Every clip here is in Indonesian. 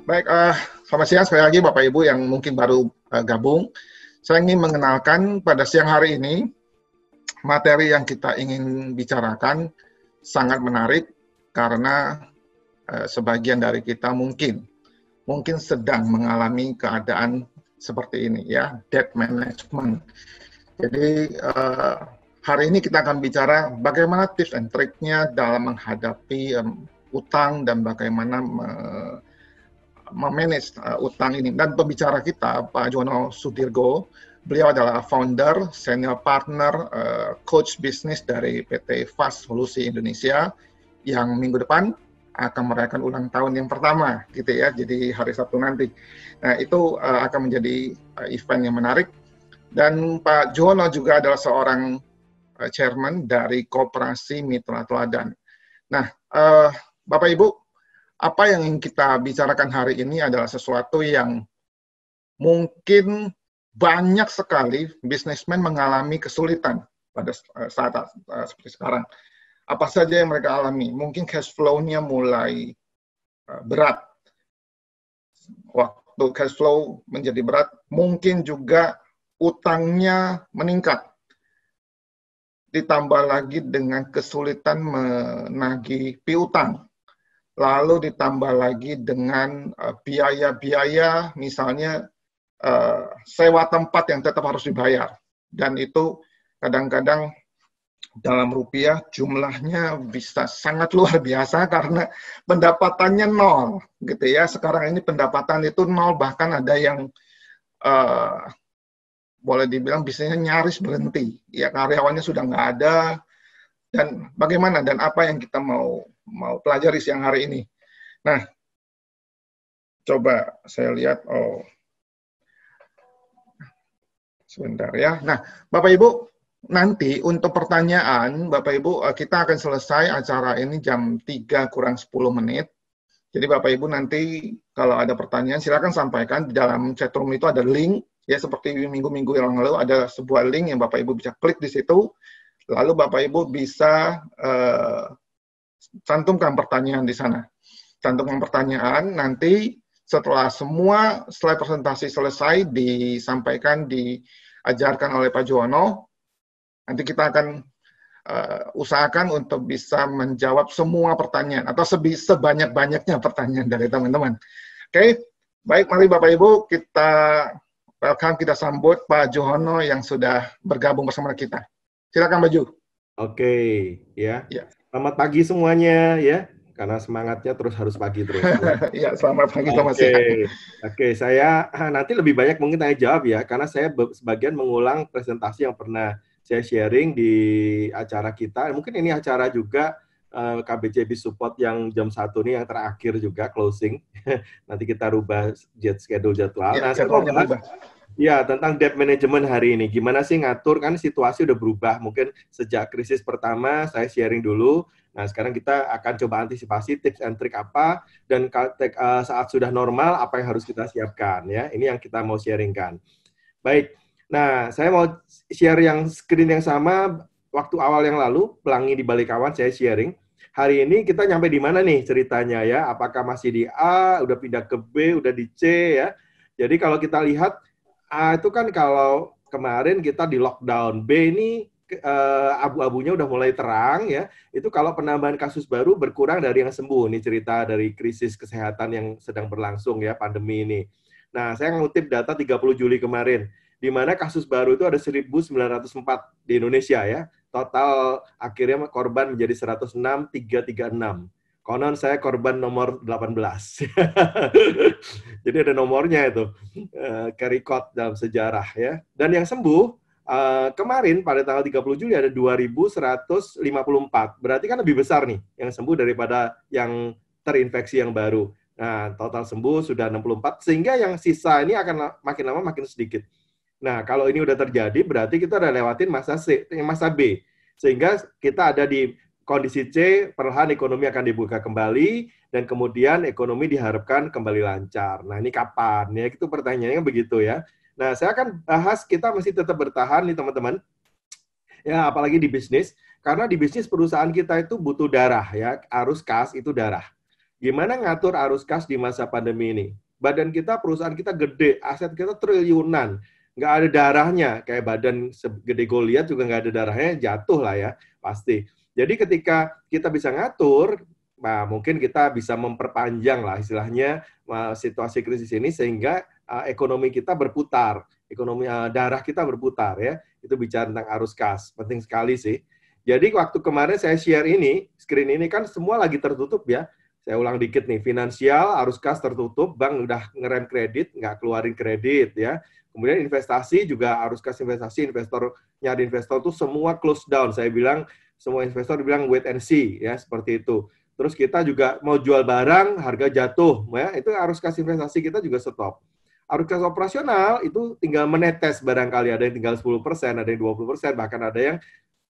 Baik, selamat siang sekali lagi Bapak Ibu yang mungkin baru gabung. Saya ingin mengenalkan pada siang hari ini, materi yang kita ingin bicarakan sangat menarik karena sebagian dari kita mungkin sedang mengalami keadaan seperti ini ya, debt management. Jadi hari ini kita akan bicara bagaimana tips and triknya dalam menghadapi utang dan bagaimana memanage utang ini. Dan pembicara kita, Pak Jono Sudirgo, beliau adalah founder, senior partner, coach bisnis dari PT Fast Solusi Indonesia yang minggu depan akan merayakan ulang tahun yang pertama, gitu ya. Jadi hari Sabtu nanti. Nah, itu akan menjadi event yang menarik. Dan Pak Jono juga adalah seorang chairman dari Koperasi Mitra Teladan. Nah, Bapak Ibu, apa yang ingin kita bicarakan hari ini adalah sesuatu yang mungkin banyak sekali bisnismen mengalami kesulitan pada saat seperti sekarang. Apa saja yang mereka alami? Mungkin cash flow-nya mulai berat. Waktu cash flow menjadi berat, mungkin juga utangnya meningkat. Ditambah lagi dengan kesulitan menagih piutang. Lalu ditambah lagi dengan biaya-biaya, misalnya sewa tempat yang tetap harus dibayar. Dan itu kadang-kadang dalam rupiah jumlahnya bisa sangat luar biasa karena pendapatannya nol, gitu ya. Sekarang ini pendapatan itu nol, bahkan ada yang boleh dibilang bisnisnya nyaris berhenti. Ya, karyawannya sudah nggak ada. Dan bagaimana dan apa yang kita mau pelajari siang hari ini. Nah, coba saya lihat. Sebentar ya. Nah, Bapak Ibu, nanti untuk pertanyaan, Bapak Ibu, kita akan selesai acara ini jam 3 kurang 10 menit. Jadi Bapak Ibu nanti kalau ada pertanyaan, silakan sampaikan. Di dalam chat room itu ada link, ya seperti minggu-minggu yang lalu, ada sebuah link yang Bapak Ibu bisa klik di situ. Lalu Bapak Ibu bisa cantumkan pertanyaan di sana. Cantumkan pertanyaan, nanti setelah semua slide presentasi selesai, disampaikan, diajarkan oleh Pak Jono, nanti kita akan usahakan untuk bisa menjawab semua pertanyaan, atau sebanyak-banyaknya pertanyaan dari teman-teman. Oke, baik, mari Bapak Ibu, kita welcome, kita sambut Pak Jono yang sudah bergabung bersama kita. Silakan Pak Jo. Oke, ya. Selamat pagi semuanya, ya. Karena semangatnya terus harus pagi terus. Ya, selamat pagi, selamat siang. Oke, saya nanti lebih banyak mungkin tanya jawab ya, karena saya sebagian mengulang presentasi yang pernah saya sharing di acara kita. Mungkin ini acara juga KBJB Support yang jam 1 ini yang terakhir juga closing. Nanti kita rubah schedule jadwal. Ya, nah, saya mau bahas ya, tentang debt management hari ini. Gimana sih ngatur, kan situasi udah berubah. Mungkin sejak krisis pertama, saya sharing dulu. Nah, sekarang kita akan coba antisipasi tips and trick apa, dan saat sudah normal, apa yang harus kita siapkan. Ya, ini yang kita mau sharingkan. Baik, nah saya mau share yang screen yang sama waktu awal yang lalu, Pelangi di Balik Awan, saya sharing. Hari ini kita nyampe di mana nih ceritanya ya? Apakah masih di A, udah pindah ke B, udah di C ya? Jadi kalau kita lihat, A itu kan kalau kemarin kita di lockdown, B ini abu-abunya udah mulai terang ya. Itu kalau penambahan kasus baru berkurang dari yang sembuh. Ini cerita dari krisis kesehatan yang sedang berlangsung ya, pandemi ini. Nah, saya ngutip data 30 Juli kemarin, di mana kasus baru itu ada 1.904 di Indonesia ya. Total akhirnya korban menjadi 106.336. Konon saya korban nomor 18. Jadi ada nomornya itu, carry code dalam sejarah ya. Dan yang sembuh kemarin pada tanggal 30 Juli ada 2.154. Berarti kan lebih besar nih yang sembuh daripada yang terinfeksi yang baru. Nah, total sembuh sudah 64, sehingga yang sisa ini akan makin lama makin sedikit. Nah, kalau ini udah terjadi, berarti kita udah lewatin masa C, masa B. Sehingga kita ada di kondisi C, perlahan ekonomi akan dibuka kembali, dan kemudian ekonomi diharapkan kembali lancar. Nah, ini kapan? Ya, itu pertanyaannya begitu ya. Nah, saya akan bahas, kita masih tetap bertahan nih teman-teman. Ya, apalagi di bisnis. Karena di bisnis perusahaan kita itu butuh darah ya, arus kas itu darah. Gimana ngatur arus kas di masa pandemi ini? Badan kita, perusahaan kita gede, aset kita triliunan, nggak ada darahnya, kayak badan segede Goliat juga nggak ada darahnya, jatuh lah ya, pasti. Jadi ketika kita bisa ngatur, nah mungkin kita bisa memperpanjang lah istilahnya situasi krisis ini sehingga ekonomi kita berputar, ekonomi darah kita berputar ya. Itu bicara tentang arus kas, penting sekali sih. Jadi waktu kemarin saya share ini, screen ini kan semua lagi tertutup ya. Saya ulang dikit nih, finansial, arus kas tertutup, bank udah ngerem kredit, nggak keluarin kredit ya. Kemudian investasi juga arus kas investasi, nyari investor tuh semua close down. Saya bilang, semua investor bilang wait and see ya, seperti itu. Terus kita juga mau jual barang, harga jatuh, ya itu arus kas investasi kita juga stop. Arus kas operasional itu tinggal menetes barangkali, ada yang tinggal 10%, ada yang 20%, bahkan ada yang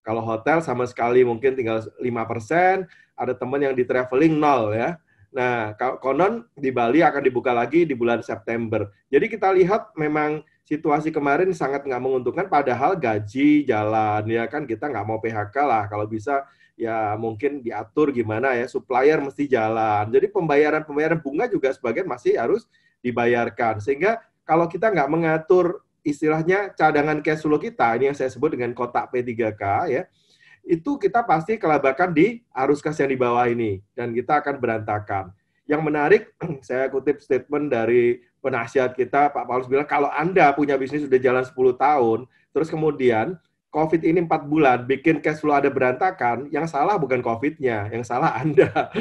kalau hotel sama sekali mungkin tinggal 5%, ada teman yang di traveling 0 ya. Nah, konon di Bali akan dibuka lagi di bulan September. Jadi kita lihat memang situasi kemarin sangat nggak menguntungkan, padahal gaji jalan, ya kan kita nggak mau PHK lah, kalau bisa ya mungkin diatur gimana ya, supplier mesti jalan. Jadi pembayaran bunga juga sebagian masih harus dibayarkan. Sehingga kalau kita nggak mengatur istilahnya cadangan cash flow kita, ini yang saya sebut dengan kotak P3K ya, itu kita pasti kelabakan di arus kas yang di bawah ini, dan kita akan berantakan. Yang menarik, saya kutip statement dari penasihat kita, Pak Paulus bilang, kalau Anda punya bisnis sudah jalan 10 tahun, terus kemudian COVID ini 4 bulan, bikin cash flow ada berantakan, yang salah bukan COVID-nya, yang salah Anda.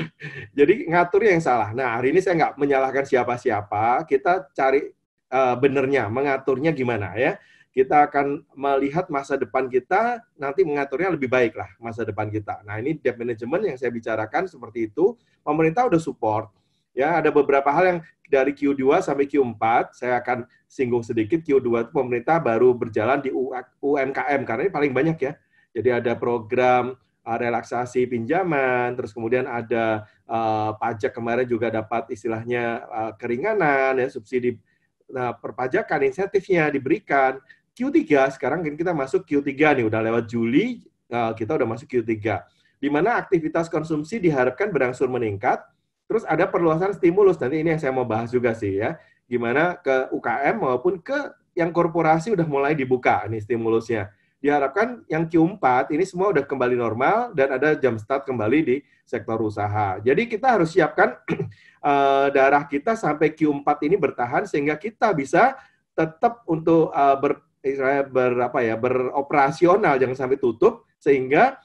Jadi ngaturnya yang salah. Nah, hari ini saya nggak menyalahkan siapa-siapa, kita cari benernya, mengaturnya gimana ya. Kita akan melihat masa depan kita, nanti mengaturnya lebih baik lah masa depan kita. Nah, ini debt management yang saya bicarakan seperti itu. Pemerintah udah support. Ya, ada beberapa hal yang dari Q2 sampai Q4, saya akan singgung sedikit. Q2 itu pemerintah baru berjalan di UMKM, karena ini paling banyak ya. Jadi ada program relaksasi pinjaman, terus kemudian ada pajak kemarin juga dapat istilahnya keringanan, ya subsidi perpajakan, insentifnya diberikan. Q3, sekarang kita masuk Q3 nih, udah lewat Juli, kita udah masuk Q3. Di mana aktivitas konsumsi diharapkan berangsur meningkat, terus ada perluasan stimulus, nanti ini yang saya mau bahas juga sih ya, gimana ke UKM maupun ke yang korporasi udah mulai dibuka nih stimulusnya. Diharapkan yang Q4 ini semua udah kembali normal dan ada jam start kembali di sektor usaha. Jadi kita harus siapkan darah kita sampai Q4 ini bertahan sehingga kita bisa tetap untuk beroperasional, jangan sampai tutup, sehingga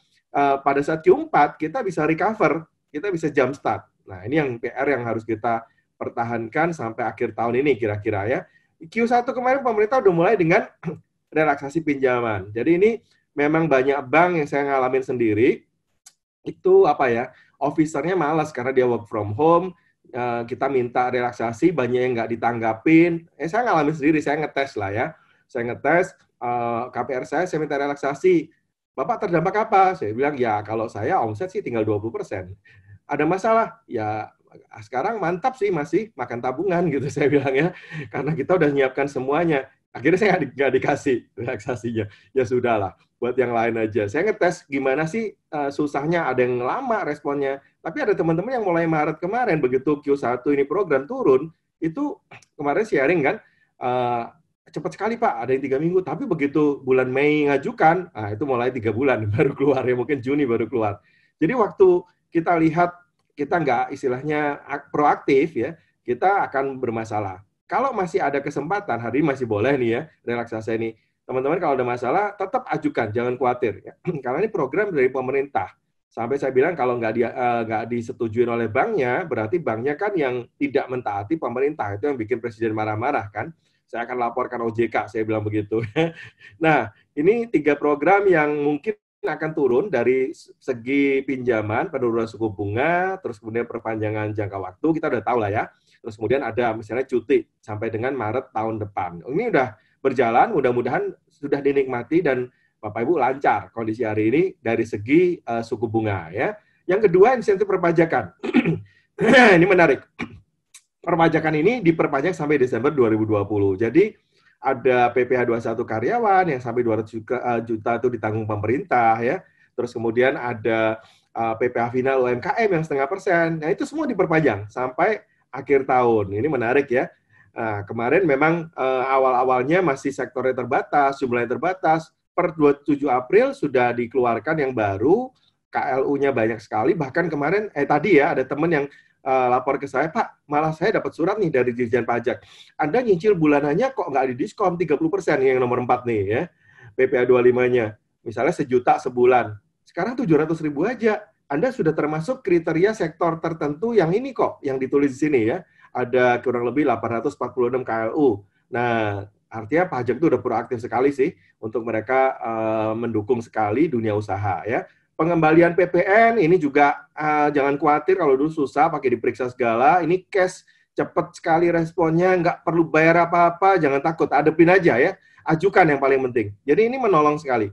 pada saat Q4 kita bisa recover, kita bisa jump start. Nah, ini yang PR yang harus kita pertahankan sampai akhir tahun ini kira-kira ya. Q1 kemarin pemerintah udah mulai dengan relaksasi pinjaman. Jadi ini memang banyak bank yang saya ngalamin sendiri, itu officer-nya malas karena dia work from home, kita minta relaksasi, banyak yang nggak ditanggapin. Saya ngalamin sendiri, saya ngetes lah ya. Saya ngetes, KPR saya minta relaksasi. Bapak terdampak apa? Saya bilang, ya kalau saya omset sih tinggal 20%. Ada masalah? Ya sekarang mantap sih, masih makan tabungan gitu saya bilang ya. Karena kita udah nyiapkan semuanya. Akhirnya saya nggak dikasih relaksasinya. Ya sudahlah, buat yang lain aja. Saya ngetes gimana sih susahnya, ada yang lama responnya. Tapi ada teman-teman yang mulai Maret kemarin, begitu Q1 ini program turun, itu kemarin sharing kan, cepat sekali Pak, ada yang 3 minggu, tapi begitu bulan Mei ngajukan, itu mulai 3 bulan baru keluar, ya mungkin Juni baru keluar. Jadi waktu kita lihat, kita nggak istilahnya proaktif ya, kita akan bermasalah. Kalau masih ada kesempatan, hari ini masih boleh nih ya, relaksasi ini. Teman-teman kalau ada masalah, tetap ajukan, jangan khawatir. Ya. Karena ini program dari pemerintah. Sampai saya bilang kalau nggak disetujui oleh banknya, berarti banknya kan yang tidak mentaati pemerintah. Itu yang bikin presiden marah-marah kan. Saya akan laporkan OJK, saya bilang begitu. Nah, ini 3 program yang mungkin akan turun dari segi pinjaman, penurunan suku bunga, terus kemudian perpanjangan jangka waktu, kita udah tahu lah ya. Terus kemudian ada misalnya cuti sampai dengan Maret tahun depan. Ini udah berjalan, mudah-mudahan sudah dinikmati dan Bapak Ibu lancar kondisi hari ini dari segi suku bunga ya. Yang kedua, insentif perpajakan. Ini menarik. Perpajakan ini diperpanjang sampai Desember 2020. Jadi ada PPh 21 karyawan yang sampai 200 juta itu ditanggung pemerintah ya. Terus kemudian ada PPh final UMKM yang 0,5%. Nah, itu semua diperpanjang sampai akhir tahun. Ini menarik ya. Nah, kemarin memang awal-awalnya masih sektornya terbatas, jumlahnya terbatas. Per 27 April sudah dikeluarkan yang baru, KLU-nya banyak sekali. Bahkan kemarin, tadi ya, ada teman yang lapor ke saya, Pak, malah saya dapat surat nih dari Dirjen Pajak. Anda nyicil bulanannya kok nggak didiskon 30%, yang nomor 4 nih ya, PPh 25-nya. Misalnya sejuta sebulan. Sekarang 700.000 aja. Anda sudah termasuk kriteria sektor tertentu yang ini kok, yang ditulis di sini ya. Ada kurang lebih 846 KLU. Nah, artinya pajak itu udah proaktif sekali sih untuk mereka mendukung sekali dunia usaha ya. Pengembalian PPN ini juga jangan khawatir kalau dulu susah pakai diperiksa segala. Ini cash cepat sekali responnya, nggak perlu bayar apa-apa, jangan takut, hadepin aja ya. Ajukan yang paling penting. Jadi ini menolong sekali.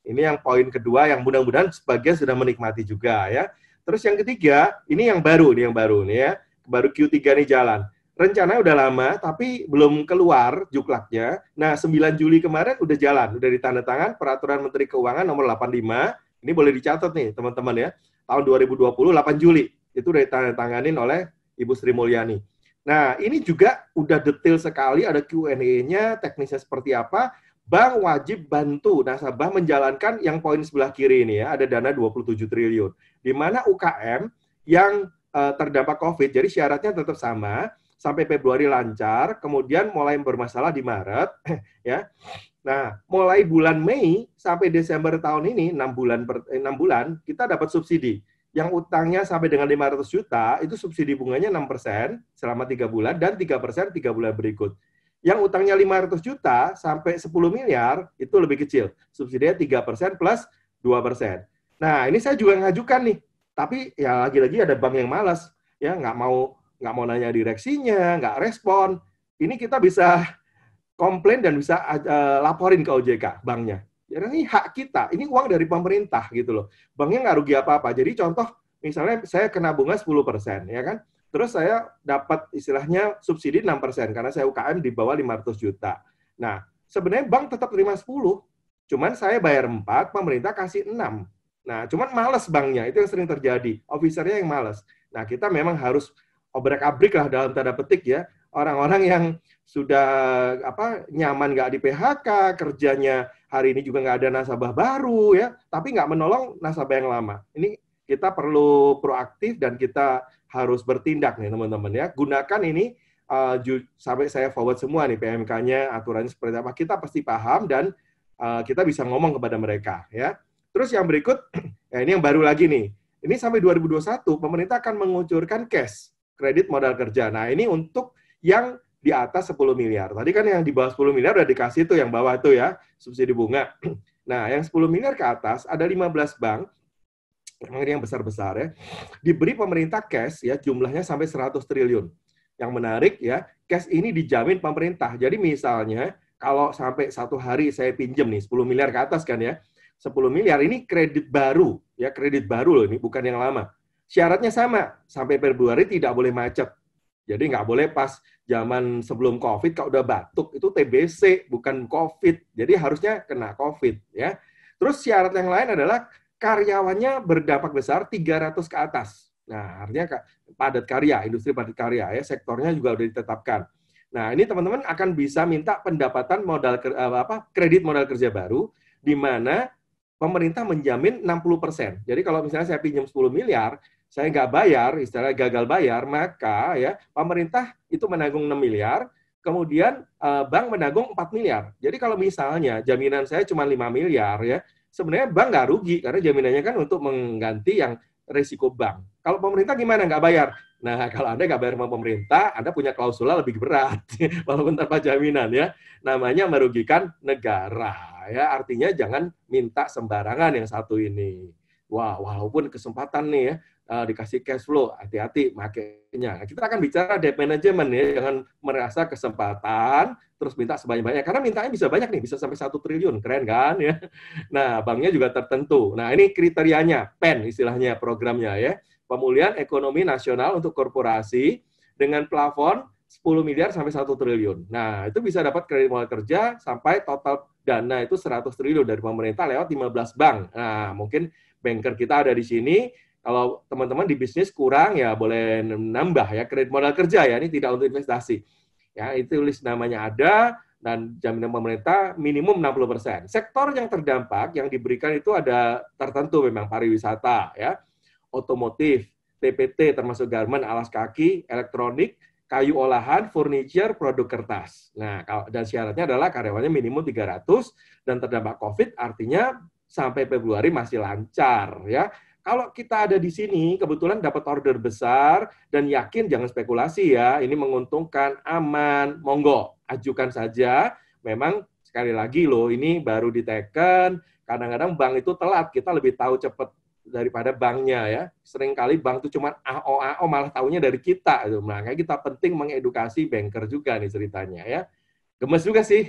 Ini yang poin kedua yang mudah-mudahan sebagian sudah menikmati juga ya. Terus yang ketiga, ini yang baru nih ya. Baru Q3 nih jalan. Rencananya udah lama, tapi belum keluar juklaknya. Nah, 9 Juli kemarin udah jalan, udah ditandatangan Peraturan Menteri Keuangan nomor 85. Ini boleh dicatat nih, teman-teman ya. Tahun 2020, 8 Juli. Itu udah ditandatanganin oleh Ibu Sri Mulyani. Nah, ini juga udah detail sekali, ada Q&A-nya, teknisnya seperti apa. Bank wajib bantu nasabah menjalankan yang poin sebelah kiri ini ya, ada dana 27 triliun. Di mana UKM yang terdampak COVID, jadi syaratnya tetap sama, sampai Februari lancar, kemudian mulai bermasalah di Maret, ya. Nah, mulai bulan Mei sampai Desember tahun ini, 6 bulan, kita dapat subsidi. Yang utangnya sampai dengan 500 juta, itu subsidi bunganya 6% selama 3 bulan, dan 3% 3 bulan berikut. Yang utangnya 500 juta sampai 10 miliar, itu lebih kecil. Subsidinya 3% plus 2%. Nah, ini saya juga ngajukan nih. Tapi ya lagi-lagi ada bank yang malas, ya nggak mau nanya direksinya, nggak respon. Ini kita bisa komplain dan bisa laporin ke OJK banknya. Ya, ini hak kita, ini uang dari pemerintah gitu loh. Banknya nggak rugi apa-apa. Jadi contoh, misalnya saya kena bunga 10%, ya kan? Terus saya dapat istilahnya subsidi 6%, karena saya UKM di bawah 500 juta. Nah, sebenarnya bank tetap terima 10, cuman saya bayar 4, pemerintah kasih 6. Nah, cuman males banknya, itu yang sering terjadi. Officernya yang males. Nah, kita memang harus obrak-abrik lah dalam tanda petik ya. Orang-orang yang sudah nyaman nggak di PHK, kerjanya hari ini juga nggak ada nasabah baru ya, tapi nggak menolong nasabah yang lama. Ini kita perlu proaktif dan kita harus bertindak nih teman-teman ya. Gunakan ini sampai saya forward semua nih PMK-nya, aturannya seperti apa. Kita pasti paham dan kita bisa ngomong kepada mereka ya. Terus yang berikut, ya ini yang baru lagi nih. Ini sampai 2021 pemerintah akan mengucurkan cash, kredit modal kerja. Nah, ini untuk yang di atas 10 miliar. Tadi kan yang di bawah 10 miliar udah dikasih tuh yang bawah tuh ya, subsidi bunga. Nah, yang 10 miliar ke atas ada 15 bank, yang besar-besar ya, diberi pemerintah cash ya, jumlahnya sampai 100 triliun. Yang menarik ya, cash ini dijamin pemerintah. Jadi misalnya kalau sampai satu hari saya pinjam nih 10 miliar ke atas kan ya, 10 miliar ini kredit baru, ya kredit baru loh ini, bukan yang lama. Syaratnya sama, sampai Februari tidak boleh macet. Jadi nggak boleh pas zaman sebelum COVID, kalau udah batuk, itu TBC, bukan COVID. Jadi harusnya kena COVID. Ya. Terus syarat yang lain adalah karyawannya berdampak besar 300 ke atas. Nah, artinya padat karya, industri padat karya, ya sektornya juga udah ditetapkan. Nah, ini teman-teman akan bisa minta pendapatan kredit modal kerja baru, di mana pemerintah menjamin 60%. Jadi kalau misalnya saya pinjam 10 miliar, saya nggak bayar, istilahnya gagal bayar, maka ya pemerintah itu menanggung 6 miliar, kemudian bank menanggung 4 miliar. Jadi kalau misalnya jaminan saya cuma 5 miliar, ya sebenarnya bank nggak rugi, karena jaminannya kan untuk mengganti yang risiko bank. Kalau pemerintah gimana? Nggak bayar. Nah, kalau Anda nggak bayar sama pemerintah, Anda punya klausula lebih berat, walaupun tanpa jaminan ya. Namanya merugikan negara. Ya, artinya jangan minta sembarangan yang satu ini. Wah, walaupun kesempatan nih ya, dikasih cash flow, hati-hati makanya. Kita akan bicara debt management ya, jangan merasa kesempatan, terus minta sebanyak-banyak. Karena mintanya bisa banyak nih, bisa sampai 1 triliun, keren kan ya. Nah, banknya juga tertentu. Nah, ini kriterianya, PEN istilahnya programnya ya. Pemulihan Ekonomi Nasional untuk Korporasi dengan plafon 10 miliar sampai 1 triliun. Nah, itu bisa dapat kredit modal kerja sampai total dana itu 100 triliun dari pemerintah lewat 15 bank. Nah, mungkin banker kita ada di sini, Kalau teman-teman di bisnis kurang ya boleh nambah ya kredit modal kerja ya, ini tidak untuk investasi. Ya, itu list namanya ada dan jaminan pemerintah minimum 60%. Sektor yang terdampak yang diberikan itu ada tertentu memang pariwisata ya, otomotif, TPT termasuk garment, alas kaki, elektronik, kayu olahan, furniture, produk kertas. Nah, dan syaratnya adalah karyawannya minimum 300 dan terdampak COVID artinya sampai Februari masih lancar ya. Kalau kita ada di sini, kebetulan dapat order besar dan yakin jangan spekulasi ya, ini menguntungkan, aman, monggo, ajukan saja. Memang sekali lagi loh, ini baru diteken, kadang-kadang bank itu telat, kita lebih tahu cepat daripada banknya ya. Seringkali bank itu cuma AO malah taunya dari kita. Makanya kita penting mengedukasi banker juga nih ceritanya ya. Gemes juga sih,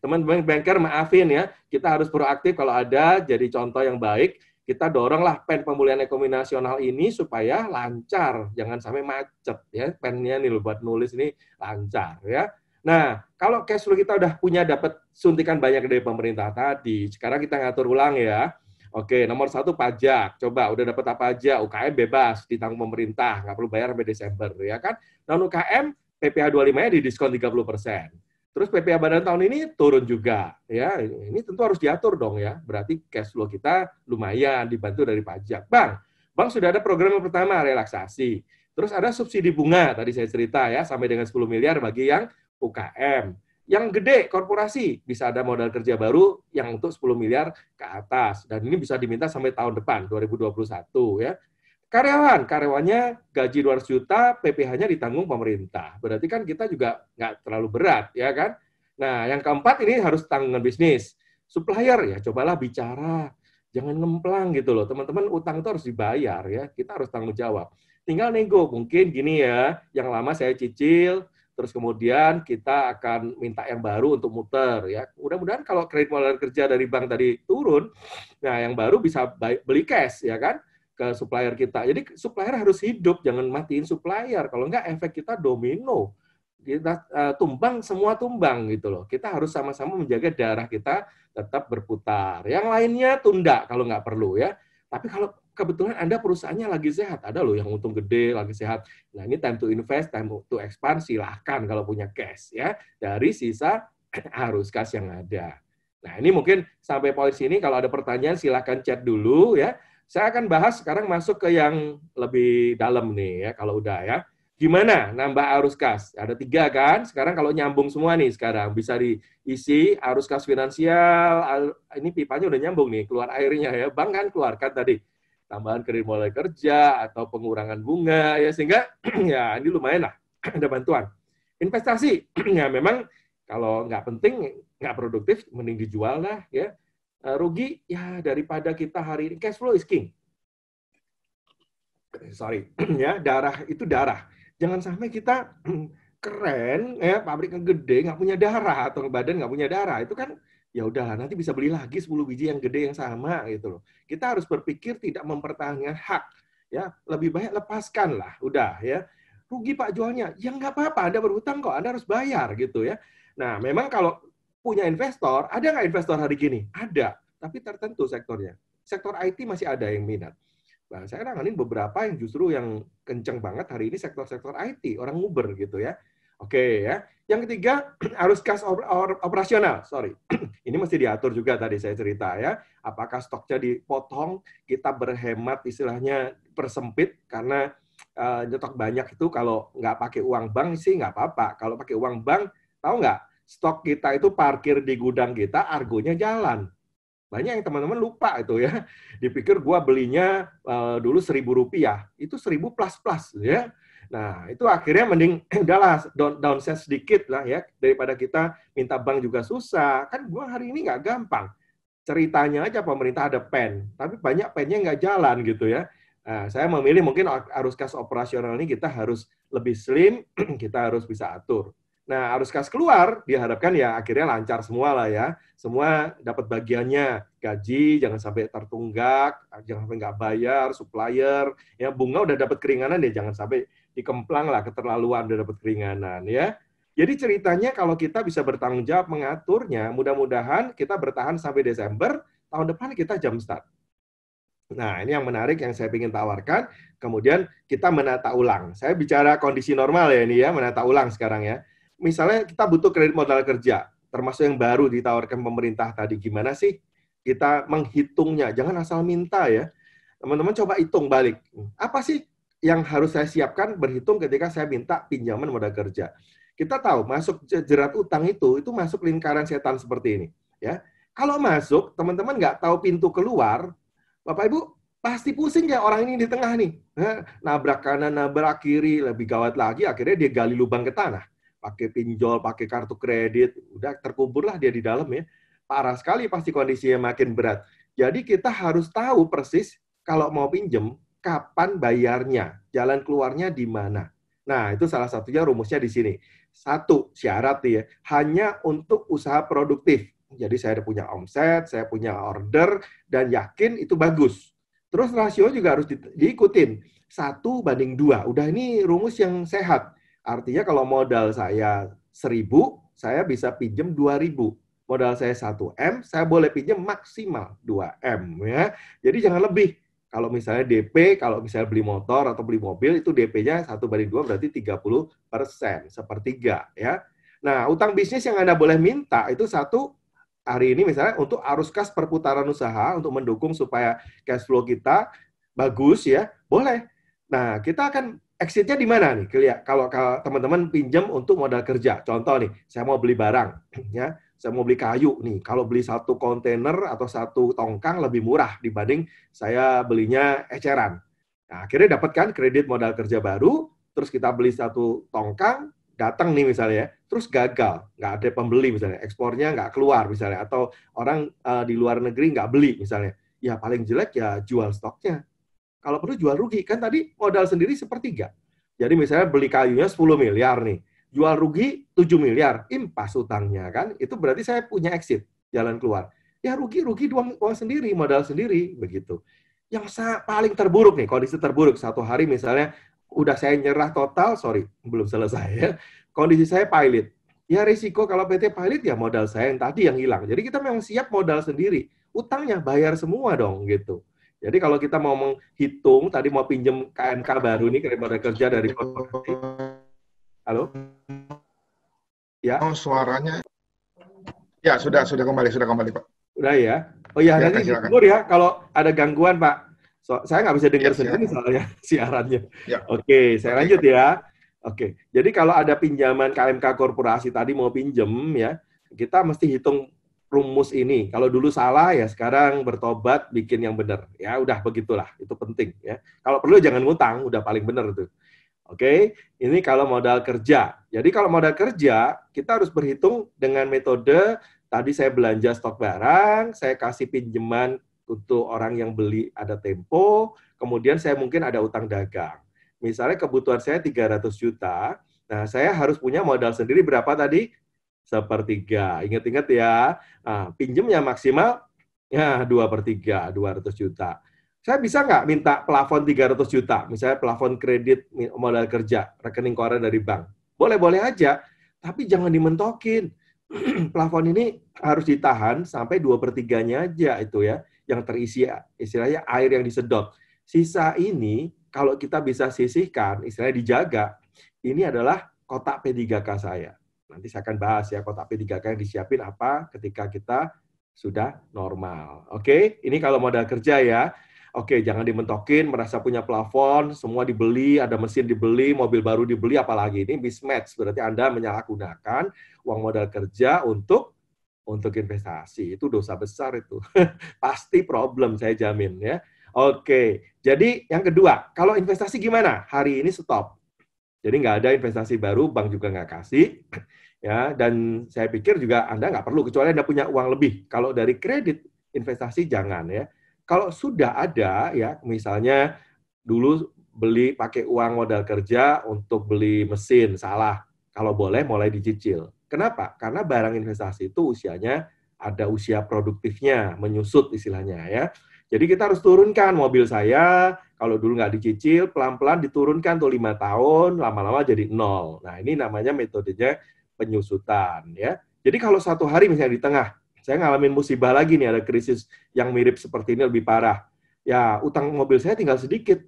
teman-teman banker maafin ya, kita harus proaktif kalau ada, jadi contoh yang baik, kita doronglah pen pemulihan ekonomi nasional ini supaya lancar, jangan sampai macet ya, pennya nih loh buat nulis ini lancar ya. Nah, kalau cash flow kita udah punya dapat suntikan banyak dari pemerintah tadi, sekarang kita ngatur ulang ya. Oke, nomor 1 pajak. Coba udah dapat apa aja, UKM bebas ditanggung pemerintah, nggak perlu bayar sampai Desember ya kan. Non UKM PPh 25-nya didiskon 30%. Terus PPh badan tahun ini turun juga, ya. Ini tentu harus diatur dong ya. Berarti cash flow kita lumayan dibantu dari pajak. Bank sudah ada program yang pertama relaksasi. Terus ada subsidi bunga tadi saya cerita ya sampai dengan 10 miliar bagi yang UKM. Yang gede korporasi bisa ada modal kerja baru yang untuk 10 miliar ke atas dan ini bisa diminta sampai tahun depan 2021 ya. Karyawannya gaji 200 juta, PPh-nya ditanggung pemerintah. Berarti kan kita juga nggak terlalu berat, ya kan? Nah, yang keempat ini harus tanggungan bisnis. Supplier, ya cobalah bicara. Jangan ngemplang gitu loh. Teman-teman, utang itu harus dibayar, ya. Kita harus tanggung jawab. Tinggal nego, mungkin gini ya, yang lama saya cicil, terus kemudian kita akan minta yang baru untuk muter, ya. Mudah-mudahan kalau kredit modal kerja dari bank tadi turun, nah yang baru bisa beli cash, ya kan? Ke supplier kita. Jadi supplier harus hidup, jangan matiin supplier. Kalau enggak efek kita domino. Kita tumbang, semua tumbang gitu loh. Kita harus sama-sama menjaga darah kita tetap berputar. Yang lainnya tunda kalau nggak perlu ya. Tapi kalau kebetulan Anda perusahaannya lagi sehat, ada loh yang untung gede, lagi sehat. Nah ini time to invest, time to expand, silahkan kalau punya cash ya. Dari sisa arus kas yang ada. Nah ini mungkin sampai poin sini, kalau ada pertanyaan silahkan chat dulu ya. Saya akan bahas sekarang masuk ke yang lebih dalam nih ya, kalau udah ya. Gimana nambah arus kas? Ada 3 kan? Sekarang kalau nyambung semua nih sekarang, bisa diisi arus kas finansial, ini pipanya udah nyambung nih, keluar airnya ya. Bank kan keluarkan tadi, tambahan kredit modal kerja atau pengurangan bunga ya, sehingga ya ini lumayan lah, ada bantuan. Investasi, ya memang kalau nggak penting, nggak produktif, mending dijual lah ya. Rugi ya daripada kita hari ini, cash flow is king. Sorry ya, darah itu darah. Jangan sampai kita keren ya, pabrik yang gede nggak punya darah atau badan nggak punya darah, itu kan ya udahlah, nanti bisa beli lagi 10 biji yang gede yang sama gitu loh. Kita harus berpikir tidak mempertahankan hak ya, lebih baik lepaskan lah, udah ya. Rugi Pak jualnya, ya nggak apa-apa, Anda berhutang kok, Anda harus bayar gitu ya. Nah memang kalau punya investor, ada nggak investor hari gini? Ada, tapi tertentu sektornya. Sektor IT masih ada yang minat. Nah, saya nanganin beberapa yang justru yang kenceng banget hari ini sektor-sektor IT, orang Uber gitu ya. Oke ya. Yang ketiga, arus kas operasional. Sorry, ini mesti diatur juga tadi saya cerita ya. Apakah stoknya dipotong, kita berhemat istilahnya persempit, karena nyetok banyak itu kalau nggak pakai uang bank sih nggak apa-apa. Kalau pakai uang bank, tahu nggak? Stok kita itu parkir di gudang kita, argonya jalan. Banyak yang teman-teman lupa itu ya. Dipikir gua belinya dulu Rp1.000, itu 1.000 plus ya. Nah, itu akhirnya mending udahlah downside sedikit lah ya, daripada kita minta bank juga susah. Kan gua hari ini nggak gampang. Ceritanya aja pemerintah ada pen, tapi banyak pennya nggak jalan gitu ya. Nah, saya memilih mungkin arus kas operasional ini kita harus lebih slim, kita harus bisa atur. Nah, arus kas keluar diharapkan ya akhirnya lancar semua lah ya. Semua dapat bagiannya, gaji jangan sampai tertunggak, jangan sampai nggak bayar, supplier, ya bunga udah dapat keringanan ya jangan sampai dikemplang lah, keterlaluan udah dapat keringanan ya. Jadi ceritanya kalau kita bisa bertanggung jawab mengaturnya, mudah-mudahan kita bertahan sampai Desember, tahun depan kita jam start. Nah, ini yang menarik yang saya ingin tawarkan. Kemudian kita menata ulang. Saya bicara kondisi normal ya ini ya, menata ulang sekarang ya. Misalnya kita butuh kredit modal kerja, termasuk yang baru ditawarkan pemerintah tadi. Gimana sih kita menghitungnya? Jangan asal minta ya. Teman-teman coba hitung balik. Apa sih yang harus saya siapkan berhitung ketika saya minta pinjaman modal kerja? Kita tahu masuk jerat utang itu masuk lingkaran setan seperti ini. Ya, kalau masuk teman-teman nggak tahu pintu keluar, Bapak Ibu pasti pusing ya orang ini di tengah nih. Nabrak kanan, nabrak kiri, lebih gawat lagi akhirnya dia gali lubang ke tanah. Pakai pinjol, pakai kartu kredit, udah terkuburlah dia di dalam ya. Parah sekali pasti kondisinya makin berat. Jadi kita harus tahu persis kalau mau pinjem, kapan bayarnya, jalan keluarnya di mana. Nah, itu salah satunya rumusnya di sini. Satu, syarat ya, hanya untuk usaha produktif. Jadi saya punya omset, saya punya order, dan yakin itu bagus. Terus rasio juga harus diikutin. 1:2. Udah ini rumus yang sehat. Artinya kalau modal saya 1.000, saya bisa pinjam 2.000. Modal saya 1M, saya boleh pinjam maksimal 2M. Ya. Jadi jangan lebih. Kalau misalnya DP, kalau misalnya beli motor atau beli mobil, itu DP-nya 1:2 berarti 30%, sepertiga. Ya. Nah, utang bisnis yang Anda boleh minta itu satu, hari ini misalnya untuk arus kas perputaran usaha untuk mendukung supaya cash flow kita bagus ya, boleh. Nah, kita akan exit-nya di mana nih? Kalau teman-teman pinjam untuk modal kerja. Contoh nih, saya mau beli barang ya, saya mau beli kayu nih. Kalau beli 1 kontainer atau 1 tongkang lebih murah dibanding saya belinya eceran. Nah, akhirnya dapatkan kredit modal kerja baru, terus kita beli 1 tongkang, datang nih misalnya, terus gagal, nggak ada pembeli misalnya, ekspornya nggak keluar misalnya, atau orang di luar negeri nggak beli misalnya, ya paling jelek ya jual stoknya. Kalau perlu jual rugi, kan tadi modal sendiri 1/3. Jadi misalnya beli kayunya 10 miliar nih, jual rugi 7 miliar, impas utangnya kan, itu berarti saya punya exit, jalan keluar. Ya rugi uang sendiri, modal sendiri, begitu. Yang paling terburuk nih, kondisi terburuk, satu hari misalnya udah saya nyerah total, sorry, belum selesai ya. Kondisi saya pilot. Ya risiko kalau PT pilot ya modal saya yang tadi yang hilang. Jadi kita memang siap modal sendiri. Utangnya bayar semua dong gitu. Jadi kalau kita mau menghitung, tadi mau pinjem KMK baru nih, kredit modal kerja dari korporasi. Halo? Ya. Oh, suaranya. Ya, sudah kembali, Pak. Udah ya. Oh ya, nanti didengar ya kalau ada gangguan, Pak. Saya nggak bisa dengar sendiri soalnya siarannya. Ya. Oke, saya lanjut ya. Oke, jadi kalau ada pinjaman KMK korporasi tadi mau pinjem ya, kita mesti hitung rumus ini. Kalau dulu salah ya sekarang bertobat bikin yang benar. Ya udah begitulah, itu penting ya. Kalau perlu jangan ngutang, udah paling benar tuh. Oke, ini kalau modal kerja. Jadi kalau modal kerja, kita harus berhitung dengan metode tadi saya belanja stok barang, saya kasih pinjaman untuk orang yang beli ada tempo, kemudian saya mungkin ada utang dagang. Misalnya kebutuhan saya 300 juta, nah saya harus punya modal sendiri berapa tadi? 1/3. Ingat-ingat ya, nah, pinjamnya maksimal ya 2/3, 200 juta. Saya bisa nggak minta plafon 300 juta, misalnya plafon kredit modal kerja, rekening koran dari bank. Boleh-boleh aja, tapi jangan dimentokin. Plafon ini harus ditahan sampai 2/3-nya aja itu ya, yang terisi istilahnya air yang disedot. Sisa ini, kalau kita bisa sisihkan, istilahnya dijaga, ini adalah kotak P3K saya. Nanti saya akan bahas ya, kotak P3K yang disiapin apa ketika kita sudah normal. Oke, ini kalau modal kerja ya. Oke, jangan dimentokin, merasa punya plafon, semua dibeli, ada mesin dibeli, mobil baru dibeli, apalagi ini mismatch. Berarti Anda menyalahgunakan uang modal kerja untuk investasi. Itu dosa besar itu. Pasti problem, saya jamin ya. Oke, jadi yang kedua, kalau investasi gimana? Hari ini stop. Jadi nggak ada investasi baru, bank juga nggak kasih. Ya, dan saya pikir juga Anda nggak perlu, kecuali Anda punya uang lebih. Kalau dari kredit, investasi jangan ya. Kalau sudah ada, ya misalnya dulu beli pakai uang modal kerja untuk beli mesin, salah. Kalau boleh, mulai dicicil. Kenapa? Karena barang investasi itu usianya ada usia produktifnya, menyusut istilahnya ya. Jadi kita harus turunkan mobil saya, kalau dulu nggak dicicil, pelan-pelan diturunkan tuh 5 tahun, lama-lama jadi 0. Nah ini namanya metodenya penyusutan ya. Jadi kalau satu hari misalnya di tengah, saya ngalamin musibah lagi nih, ada krisis yang mirip seperti ini lebih parah. ya utang mobil saya tinggal sedikit.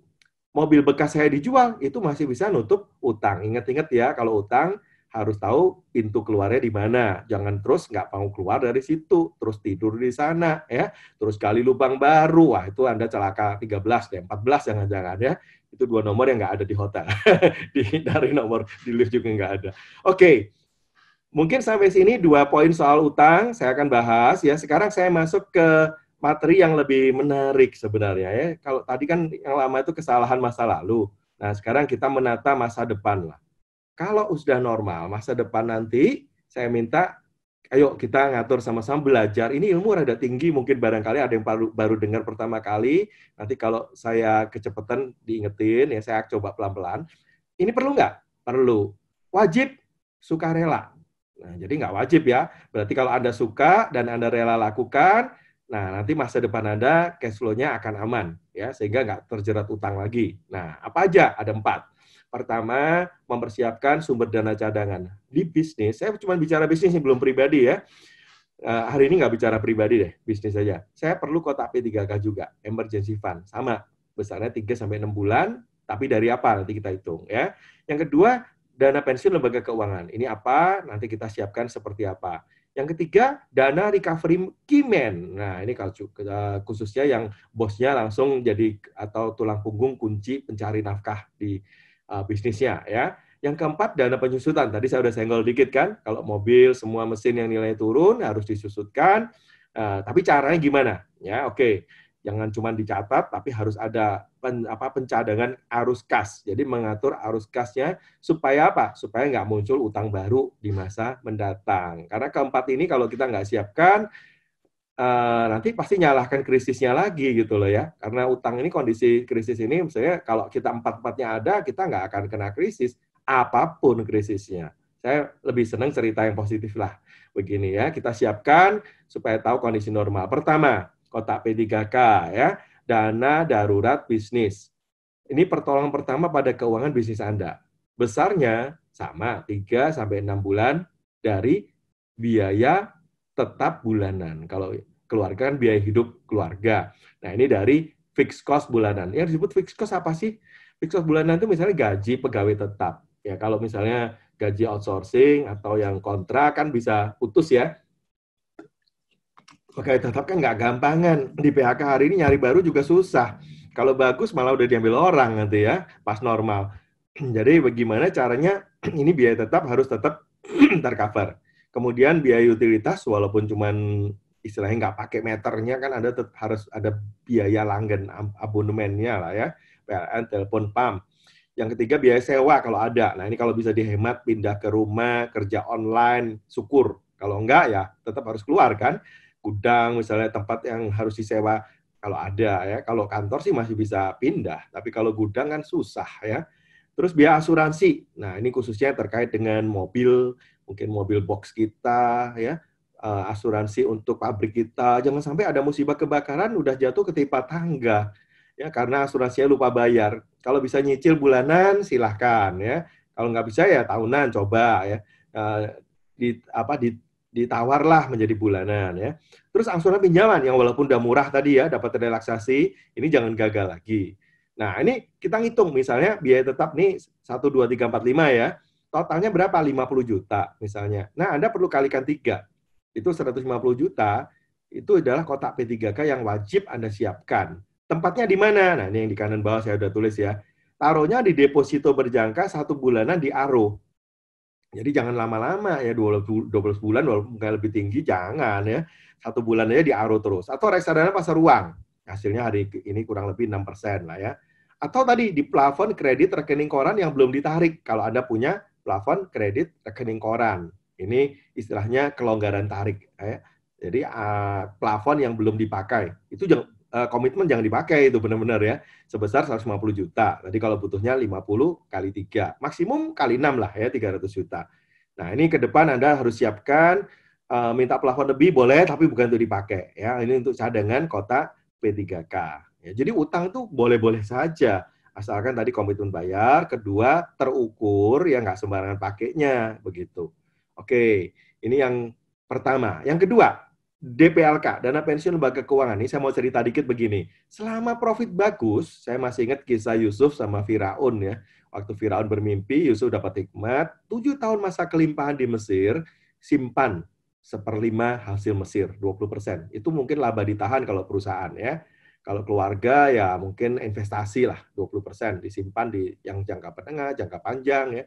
Mobil bekas saya dijual, itu masih bisa nutup utang. Ingat-ingat ya, kalau utang harus tahu pintu keluarnya di mana. Jangan terus nggak mau keluar dari situ, terus tidur di sana, ya. Terus gali lubang baru, wah itu Anda celaka 13 deh, 14 jangan-jangan ya. Itu 2 nomor yang nggak ada di hotel. Dari nomor di lift juga nggak ada. Oke, mungkin sampai sini 2 poin soal utang saya akan bahas ya. Sekarang saya masuk ke materi yang lebih menarik sebenarnya ya. Kalau tadi kan yang lama itu kesalahan masa lalu. Nah, sekarang kita menata masa depan lah. Kalau sudah normal, masa depan nanti saya minta ayo kita ngatur sama-sama belajar. Ini ilmu rada tinggi, mungkin barangkali ada yang baru dengar pertama kali. Nanti kalau saya kecepatan diingetin, ya saya coba pelan-pelan. Ini perlu nggak? Perlu. Wajib, sukarela. Nah, jadi nggak wajib ya. Berarti kalau Anda suka dan Anda rela lakukan, nah nanti masa depan Anda cash flow-nya akan aman, ya sehingga nggak terjerat utang lagi. Nah, apa aja? Ada 4. Pertama, mempersiapkan sumber dana cadangan. Di bisnis, saya cuma bicara bisnis yang belum pribadi ya. Hari ini nggak bicara pribadi deh, bisnis saja. Saya perlu kotak P3K juga, emergency fund. Sama, besarnya 3-6 bulan, tapi dari apa? Nanti kita hitung. Ya. Yang kedua, dana pensiun lembaga keuangan. Ini apa? Nanti kita siapkan seperti apa. Yang ketiga, dana recovery Kimen. Nah, ini khususnya yang bosnya langsung jadi atau tulang punggung kunci pencari nafkah di bisnisnya ya. Yang keempat, dana penyusutan. Tadi saya udah senggol dikit kan, kalau mobil semua mesin yang nilai turun harus disusutkan. Tapi caranya gimana? Ya, oke. Jangan cuma dicatat, tapi harus ada pencadangan arus kas. Jadi mengatur arus kasnya supaya apa? Supaya nggak muncul utang baru di masa mendatang. Karena keempat ini kalau kita nggak siapkan, nanti pasti nyalahkan krisisnya lagi gitu loh ya. Karena utang ini, kondisi krisis ini, misalnya kalau kita 4-4-nya ada, kita nggak akan kena krisis, apapun krisisnya. Saya lebih senang cerita yang positif lah. Begini ya, kita siapkan supaya tahu kondisi normal. Pertama, kotak P3K ya, dana darurat bisnis. Ini pertolongan pertama pada keuangan bisnis Anda. Besarnya sama 3-6 bulan dari biaya tetap bulanan. Kalau keluarga kan biaya hidup keluarga. Nah, ini dari fixed cost bulanan. Yang disebut fixed cost apa sih? Fixed cost bulanan itu misalnya gaji pegawai tetap. Ya, kalau misalnya gaji outsourcing atau yang kontrak kan bisa putus ya. Pegawai tetap kan nggak gampangan. Di PHK hari ini nyari baru juga susah. Kalau bagus malah udah diambil orang nanti ya, pas normal. Jadi bagaimana caranya ini biaya tetap harus tetap tercover. Kemudian biaya utilitas walaupun cuman istilahnya nggak pakai meternya kan ada harus ada biaya langgan abonemennya lah ya, PLN, telepon, PAM. Yang ketiga biaya sewa kalau ada. Nah ini kalau bisa dihemat pindah ke rumah, kerja online, syukur. Kalau enggak ya tetap harus keluar kan. Gudang misalnya tempat yang harus disewa kalau ada ya. Kalau kantor sih masih bisa pindah, tapi kalau gudang kan susah ya. Terus biaya asuransi. Nah, ini khususnya terkait dengan mobil, mungkin mobil box kita ya. Asuransi untuk pabrik kita. Jangan sampai ada musibah kebakaran udah jatuh ketimpa tangga. Ya, karena asuransinya lupa bayar. Kalau bisa nyicil bulanan silahkan ya. Kalau nggak bisa ya tahunan coba ya. Ditawarlah menjadi bulanan ya. Terus angsuran pinjaman yang walaupun udah murah tadi ya, dapat relaksasi, ini jangan gagal lagi. Nah, ini kita ngitung misalnya biaya tetap nih 1 2 3 4 5 ya. Totalnya berapa? 50 juta misalnya. Nah, Anda perlu kalikan 3. Itu 150 juta. Itu adalah kotak P3K yang wajib Anda siapkan. Tempatnya di mana? Nah, ini yang di kanan bawah saya udah tulis ya. Taruhnya di deposito berjangka 1 bulanan di ARO. Jadi jangan lama-lama ya, 12 bulan walaupun lebih tinggi, jangan ya. 1 bulan aja di ARO terus. Atau reksadana pasar uang. Hasilnya hari ini kurang lebih 6% lah ya. Atau tadi di plafon kredit rekening koran yang belum ditarik. Kalau Anda punya plafon kredit rekening koran. Ini istilahnya kelonggaran tarik. Ya. Jadi plafon yang belum dipakai. Itu komitmen jangan dipakai itu benar-benar ya. Sebesar 150 juta. Tadi kalau butuhnya 50 kali 3. Maksimum kali 6 lah ya, 300 juta. Nah ini ke depan Anda harus siapkan, minta plafon lebih boleh, tapi bukan untuk dipakai. Ya, ini untuk cadangan kotak P3K. Ya, jadi utang itu boleh-boleh saja. Asalkan tadi komitmen bayar. Kedua, terukur, ya nggak sembarangan pakainya. Begitu. Oke, ini yang pertama. Yang kedua, DPLK, dana pensiun lembaga keuangan ini, saya mau cerita dikit begini. Selama profit bagus, saya masih ingat kisah Yusuf sama Firaun ya. Waktu Firaun bermimpi, Yusuf dapat hikmat, 7 tahun masa kelimpahan di Mesir, simpan 1/5 hasil Mesir, 20%. Itu mungkin laba ditahan kalau perusahaan ya. Kalau keluarga ya mungkin investasi lah, 20% disimpan di yang jangka menengah, jangka panjang ya.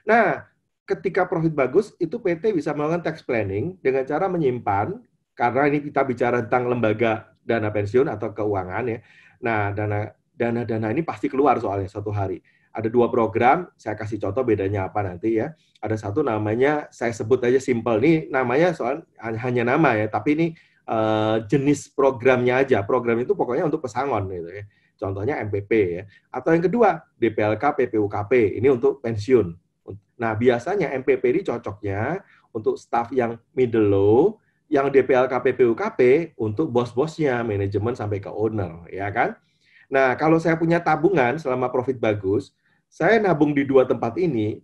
Nah, ketika profit bagus, itu PT bisa melakukan tax planning dengan cara menyimpan, karena ini kita bicara tentang lembaga dana pensiun atau keuangan ya. Nah, dana ini pasti keluar soalnya suatu hari. Ada 2 program, saya kasih contoh bedanya apa nanti ya. Ada satu namanya, saya sebut aja simple. Ini namanya soal hanya nama ya, tapi ini jenis programnya aja. Program itu pokoknya untuk pesangon gitu ya. Contohnya MPP ya. Atau yang kedua, DPLK, PPUKP. Ini untuk pensiun. Nah, biasanya MPP ini cocoknya untuk staff yang middle low, yang DPLK, PPUKP untuk bos-bosnya, manajemen sampai ke owner, ya kan? Nah, kalau saya punya tabungan selama profit bagus, saya nabung di 2 tempat ini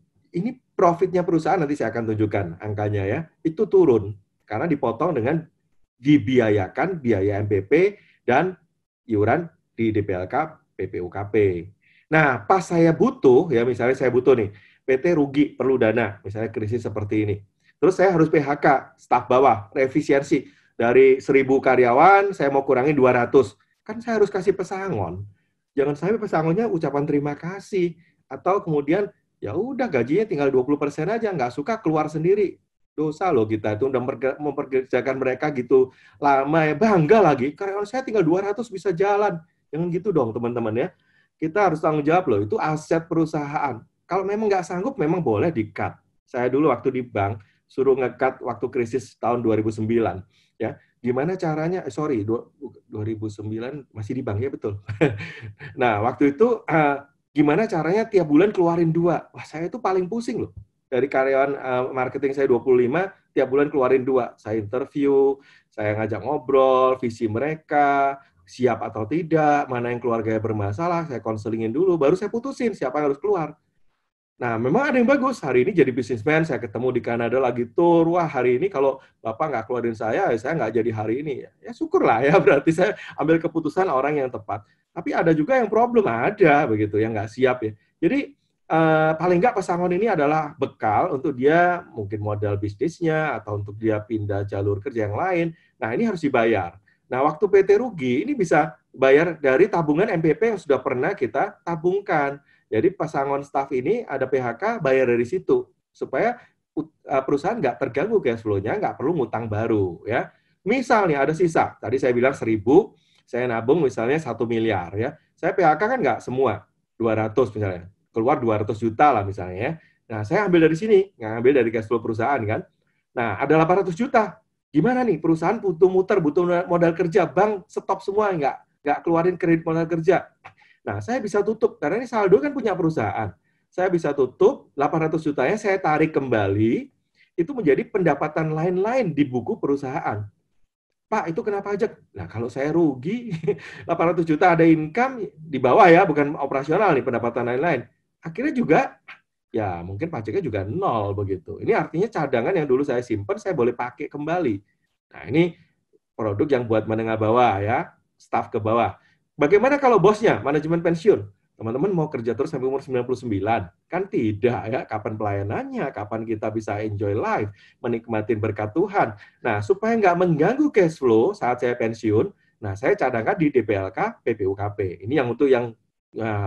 profitnya perusahaan nanti saya akan tunjukkan angkanya ya, itu turun karena dipotong dengan dibiayakan biaya MPP dan iuran di DPLK, PPUKP. Nah, pas saya butuh, ya misalnya saya butuh nih, PT rugi, perlu dana, misalnya krisis seperti ini. Terus saya harus PHK, staf bawah, reefisiensi. Dari 1.000 karyawan, saya mau kurangi 200. Kan saya harus kasih pesangon. Jangan sampai pesangonnya ucapan terima kasih. Atau kemudian, ya udah gajinya tinggal 20% aja, nggak suka keluar sendiri. Dosa loh kita, itu udah memperkerjakan mereka gitu lama ya, bangga lagi. Karyawan saya tinggal 200 bisa jalan. Jangan gitu dong teman-teman ya. Kita harus tanggung jawab loh, itu aset perusahaan. Kalau memang nggak sanggup, memang boleh di-cut. Saya dulu waktu di bank, suruh nge-cut waktu krisis tahun 2009 ya. Gimana caranya? 2009 masih di bank ya, betul. Nah, waktu itu gimana caranya tiap bulan keluarin 2. Wah, saya itu paling pusing loh. Dari karyawan marketing saya 25, tiap bulan keluarin 2. Saya interview, saya ngajak ngobrol, visi mereka, siap atau tidak, mana yang keluarganya bermasalah, saya konselingin dulu, baru saya putusin siapa yang harus keluar. Nah, memang ada yang bagus. Hari ini jadi bisnismen, saya ketemu di Kanada lagi tour. Wah, hari ini kalau Bapak nggak keluarin saya nggak jadi hari ini. Ya syukurlah ya, berarti saya ambil keputusan orang yang tepat. Tapi ada juga yang problem, ada begitu, yang nggak siap ya. Jadi, paling nggak pesangon ini adalah bekal untuk dia mungkin modal bisnisnya, atau untuk dia pindah jalur kerja yang lain. Nah, ini harus dibayar. Nah, waktu PT rugi, ini bisa bayar dari tabungan MPP yang sudah pernah kita tabungkan. Jadi pesangon staff ini ada PHK, bayar dari situ. Supaya perusahaan nggak terganggu cash flow-nya, nggak perlu ngutang baru. Ya. Misalnya ada sisa, tadi saya bilang 1.000, saya nabung misalnya 1 miliar. Ya. Saya PHK kan nggak semua, 200 misalnya. Keluar 200 juta lah misalnya. Ya. Nah, saya ambil dari sini, ngambil dari cash flow perusahaan kan. Nah, ada 800 juta. Gimana nih, perusahaan butuh muter, butuh modal kerja, bank stop semua, nggak keluarin kredit modal kerja. Nah, saya bisa tutup, karena ini saldo kan punya perusahaan. Saya bisa tutup, 800 jutanya saya tarik kembali, itu menjadi pendapatan lain-lain di buku perusahaan. Pak, itu kena pajak. Nah, kalau saya rugi, 800 juta ada income, di bawah ya, bukan operasional nih, pendapatan lain-lain. Akhirnya juga, ya mungkin pajaknya juga 0 begitu. Ini artinya cadangan yang dulu saya simpan, saya boleh pakai kembali. Nah, ini produk yang buat menengah bawah ya, staff ke bawah. Bagaimana kalau bosnya, manajemen pensiun? Teman-teman mau kerja terus sampai umur 99? Kan tidak ya, kapan pelayanannya, kapan kita bisa enjoy life, menikmati berkat Tuhan. Nah, supaya nggak mengganggu cash flow saat saya pensiun, nah saya cadangkan di DPLK, PPUKP. Ini yang untuk yang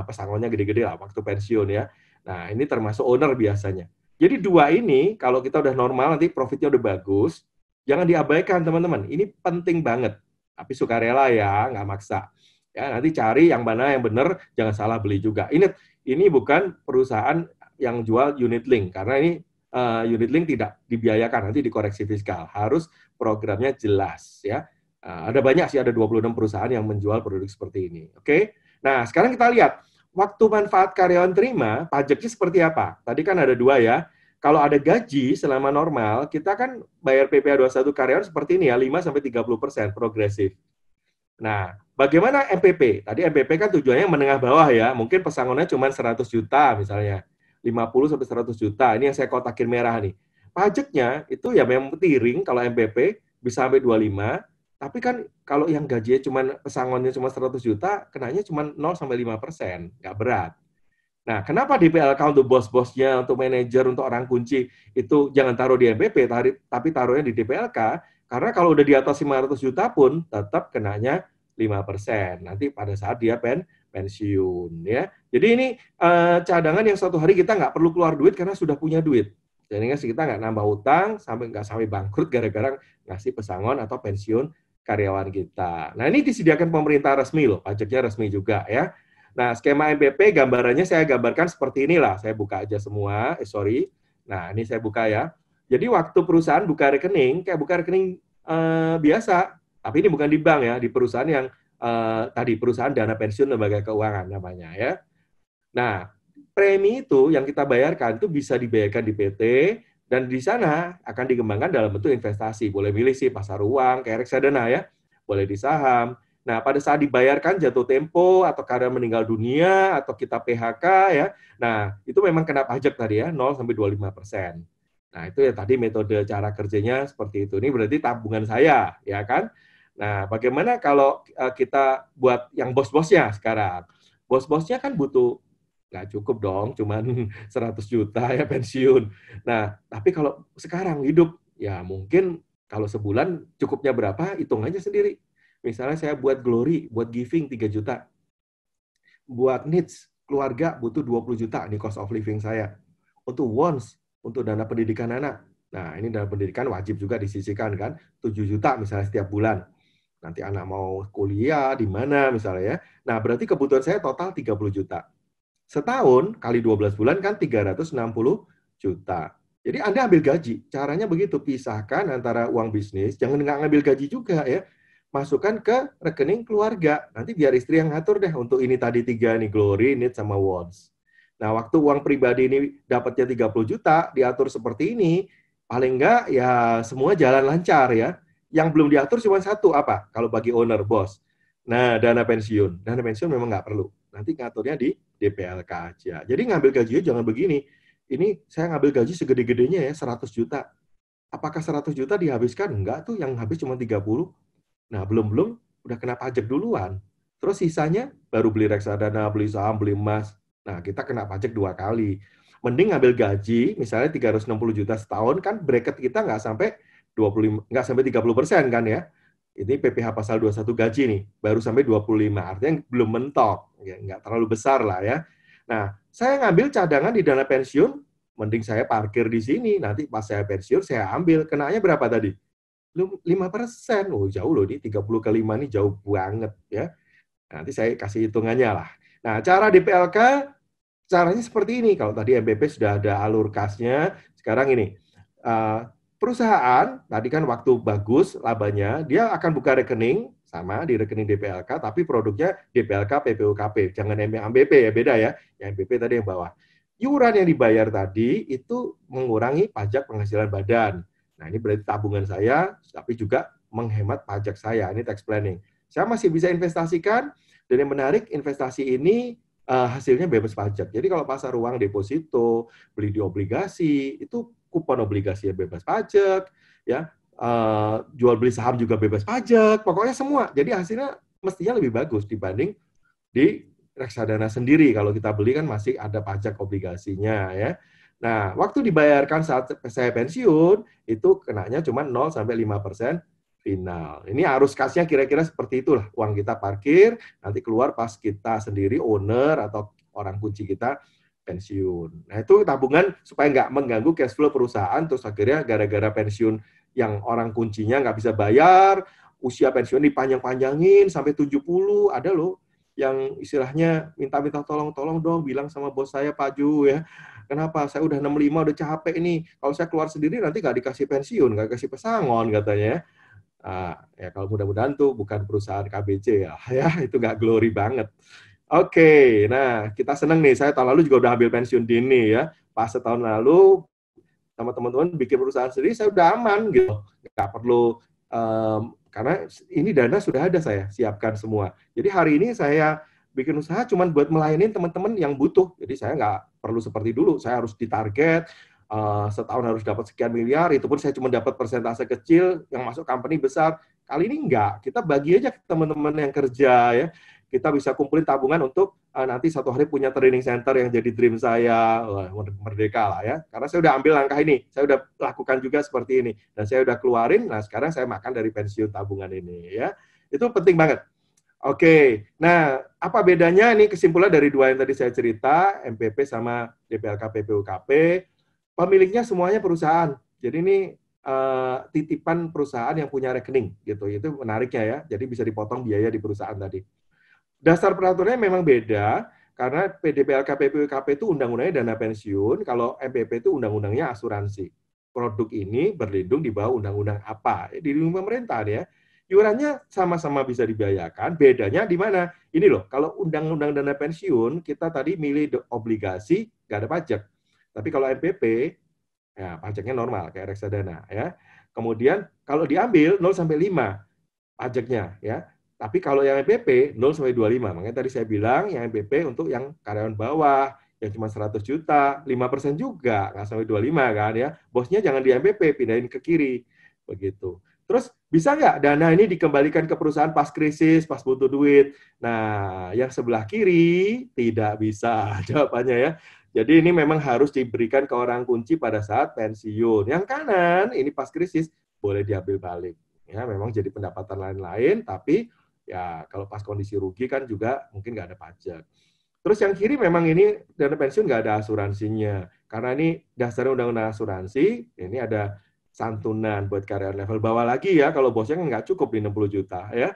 pesangonnya gede-gede lah waktu pensiun ya. Nah, ini termasuk owner biasanya. Jadi 2 ini, kalau kita udah normal, nanti profitnya udah bagus, jangan diabaikan teman-teman. Ini penting banget. Tapi sukarela ya, nggak maksa. Ya, nanti cari yang mana yang benar, jangan salah beli juga. Ini bukan perusahaan yang jual unit link, karena ini unit link tidak dibiayakan, nanti dikoreksi fiskal. Harus programnya jelas. Ya. Ada banyak sih, ada 26 perusahaan yang menjual produk seperti ini. Oke? Nah, sekarang kita lihat, waktu manfaat karyawan terima, pajaknya seperti apa? Tadi kan ada 2 ya. Kalau ada gaji selama normal, kita kan bayar PPh 21 karyawan seperti ini ya, 5-30% progresif. Nah, bagaimana MPP? Tadi MPP kan tujuannya menengah bawah ya. Mungkin pesangonnya cuma 100 juta misalnya. 50-100 juta. Ini yang saya kotakin merah nih. Pajaknya itu ya memang tiring kalau MPP bisa sampai 25, tapi kan kalau yang gajinya pesangonnya cuma 100 juta, kenanya cuma 0-5%, nggak berat. Nah, kenapa di PLK untuk bos-bosnya, untuk manajer, untuk orang kunci, itu jangan taruh di MPP, tapi taruhnya di DPLK, karena kalau udah di atas 500 juta pun, tetap kenanya 5%. Nanti pada saat dia pensiun. Ya. Jadi ini cadangan yang suatu hari kita nggak perlu keluar duit karena sudah punya duit. Jadi kita nggak nambah utang, nggak sampai bangkrut gara-gara ngasih pesangon atau pensiun karyawan kita. Nah, ini disediakan pemerintah resmi loh, pajaknya resmi juga ya. Nah, skema MPP gambarannya saya gambarkan seperti inilah. Saya buka aja semua, Nah, ini saya buka ya. Jadi waktu perusahaan buka rekening, kayak buka rekening biasa, tapi ini bukan di bank ya, di perusahaan yang tadi perusahaan dana pensiun lembaga keuangan namanya ya. Nah, premi itu yang kita bayarkan itu bisa dibayarkan di PT dan di sana akan dikembangkan dalam bentuk investasi. Boleh milih sih pasar uang, kayak reksadana ya, boleh di saham. Nah, pada saat dibayarkan jatuh tempo atau karena meninggal dunia atau kita PHK ya. Nah, itu memang kena pajak tadi ya, 0-25%. Nah, itu ya tadi metode cara kerjanya seperti itu. Ini berarti tabungan saya, ya kan? Nah, bagaimana kalau kita buat yang bos-bosnya sekarang? Bos-bosnya kan butuh nggak cukup dong, cuman 100 juta ya pensiun. Nah, tapi kalau sekarang hidup, ya mungkin kalau sebulan cukupnya berapa, hitung aja sendiri. Misalnya saya buat Glory, buat Giving 3 juta. Buat Needs, keluarga butuh 20 juta, ini cost of living saya. Untuk Wants, untuk dana pendidikan anak. Nah, ini dana pendidikan wajib juga disisihkan kan, 7 juta misalnya setiap bulan. Nanti anak mau kuliah di mana misalnya ya. Nah, berarti kebutuhan saya total 30 juta. Setahun kali 12 bulan kan 360 juta. Jadi Anda ambil gaji. Caranya begitu, pisahkan antara uang bisnis, jangan nggak ngambil gaji juga ya. Masukkan ke rekening keluarga. Nanti biar istri yang ngatur deh untuk ini tadi 3 nih, Glory, Need, sama Wants. Nah, waktu uang pribadi ini dapatnya 30 juta, diatur seperti ini, paling nggak ya semua jalan lancar ya. Yang belum diatur cuma satu, apa? Kalau bagi owner, bos. Nah, dana pensiun. Dana pensiun memang nggak perlu. Nanti ngaturnya di DPLK aja. Jadi ngambil gajinya jangan begini. Ini saya ngambil gaji segede-gedenya ya, 100 juta. Apakah 100 juta dihabiskan? Enggak tuh, yang habis cuma 30. Nah, belum udah kena pajak duluan. Terus sisanya baru beli reksadana, beli saham, beli emas. Nah, kita kena pajak 2 kali. Mending ngambil gaji, misalnya 360 juta setahun, kan bracket kita nggak sampai 30% kan ya. Ini PPh pasal 21 gaji nih, baru sampai 25, artinya belum mentok, ya, nggak terlalu besar lah ya. Nah, saya ngambil cadangan di dana pensiun, mending saya parkir di sini, nanti pas saya pensiun, saya ambil, kenanya berapa tadi? 5%, oh jauh loh, ini 30 ke 5 ini jauh banget ya. Nanti saya kasih hitungannya lah. Nah, cara DPLK, caranya seperti ini, kalau tadi MPP sudah ada alur kasnya, sekarang ini, perusahaan, tadi kan waktu bagus labanya, dia akan buka rekening, sama di rekening DPLK, tapi produknya DPLK, PPOKP. Jangan MPP ya, beda ya. Yang MPP tadi yang bawah. Iuran yang dibayar tadi itu mengurangi pajak penghasilan badan. Nah, ini berarti tabungan saya, tapi juga menghemat pajak saya. Ini tax planning. Saya masih bisa investasikan, dan yang menarik, investasi ini hasilnya bebas pajak. Jadi kalau pasar uang deposito, beli di obligasi, itu kupon obligasinya bebas pajak, ya, jual beli saham juga bebas pajak, pokoknya semua. Jadi hasilnya mestinya lebih bagus dibanding di reksadana sendiri. Kalau kita beli kan masih ada pajak obligasinya ya. Nah, waktu dibayarkan saat saya pensiun, itu kenanya cuma 0-5% final. Ini arus kasnya kira-kira seperti itulah. Uang kita parkir, nanti keluar pas kita sendiri, owner atau orang kunci kita pensiun. Nah, itu tabungan supaya nggak mengganggu cash flow perusahaan, terus akhirnya gara-gara pensiun yang orang kuncinya nggak bisa bayar, usia pensiun dipanjang-panjangin sampai 70, ada loh yang istilahnya minta-minta tolong dong, bilang sama bos saya, Pak Ju ya, kenapa saya udah 65, udah capek nih, kalau saya keluar sendiri nanti nggak dikasih pensiun, nggak dikasih pesangon katanya. Ya kalau mudah-mudahan tuh bukan perusahaan KBC ya, itu nggak glory banget. Oke, nah kita seneng nih, saya tahun lalu juga udah ambil pensiun dini ya, pas setahun lalu sama teman-teman bikin perusahaan sendiri, saya udah aman gitu, nggak perlu, karena ini dana sudah ada saya siapkan semua. Jadi hari ini saya bikin usaha cuma buat melayani teman-teman yang butuh, jadi saya nggak perlu seperti dulu, saya harus ditarget, setahun harus dapat sekian miliar, itu pun saya cuma dapat persentase kecil, yang masuk company besar. Kali ini enggak, kita bagi aja ke teman-teman yang kerja ya. Kita bisa kumpulin tabungan untuk nanti satu hari punya training center yang jadi dream saya. Wah, merdeka lah ya. Karena saya udah ambil langkah ini, saya udah lakukan juga seperti ini. Dan saya udah keluarin, nah sekarang saya makan dari pensiun tabungan ini ya. Itu penting banget. Oke, nah apa bedanya nih kesimpulan dari dua yang tadi saya cerita, MPP sama DPLK PPUKP, pemiliknya semuanya perusahaan. Jadi ini titipan perusahaan yang punya rekening gitu. Itu menariknya ya. Jadi bisa dipotong biaya di perusahaan tadi. Dasar peraturannya memang beda karena PDPLK PPUKP itu undang-undangnya dana pensiun, kalau MPP itu undang-undangnya asuransi. Produk ini berlindung di bawah undang-undang apa? Dilindungi pemerintah ya. Iurannya sama-sama bisa dibiayakan, bedanya di mana? Ini loh, kalau undang-undang dana pensiun, kita tadi milih obligasi, nggak ada pajak. Tapi kalau MPP, ya pajaknya normal, kayak reksadana. Ya. Kemudian kalau diambil 0 sampai 5 pajaknya. Ya. Tapi kalau yang MPP 0 sampai 25. Makanya tadi saya bilang yang MPP untuk yang karyawan bawah, yang cuma 100 juta, 5% juga, nggak sampai 25 kan ya. Bosnya jangan di MPP, pindahin ke kiri. Begitu. Terus bisa nggak dana ini dikembalikan ke perusahaan pas krisis, pas butuh duit? Nah, yang sebelah kiri tidak bisa jawabannya ya. Jadi ini memang harus diberikan ke orang kunci pada saat pensiun. Yang kanan ini pas krisis boleh diambil balik. Ya, memang jadi pendapatan lain-lain, tapi ya kalau pas kondisi rugi kan juga mungkin nggak ada pajak. Terus yang kiri memang ini dana pensiun nggak ada asuransinya. Karena ini dasarnya undang-undang asuransi, ini ada santunan buat karyawan level bawah lagi ya, kalau bosnya kan nggak cukup di 60 juta ya.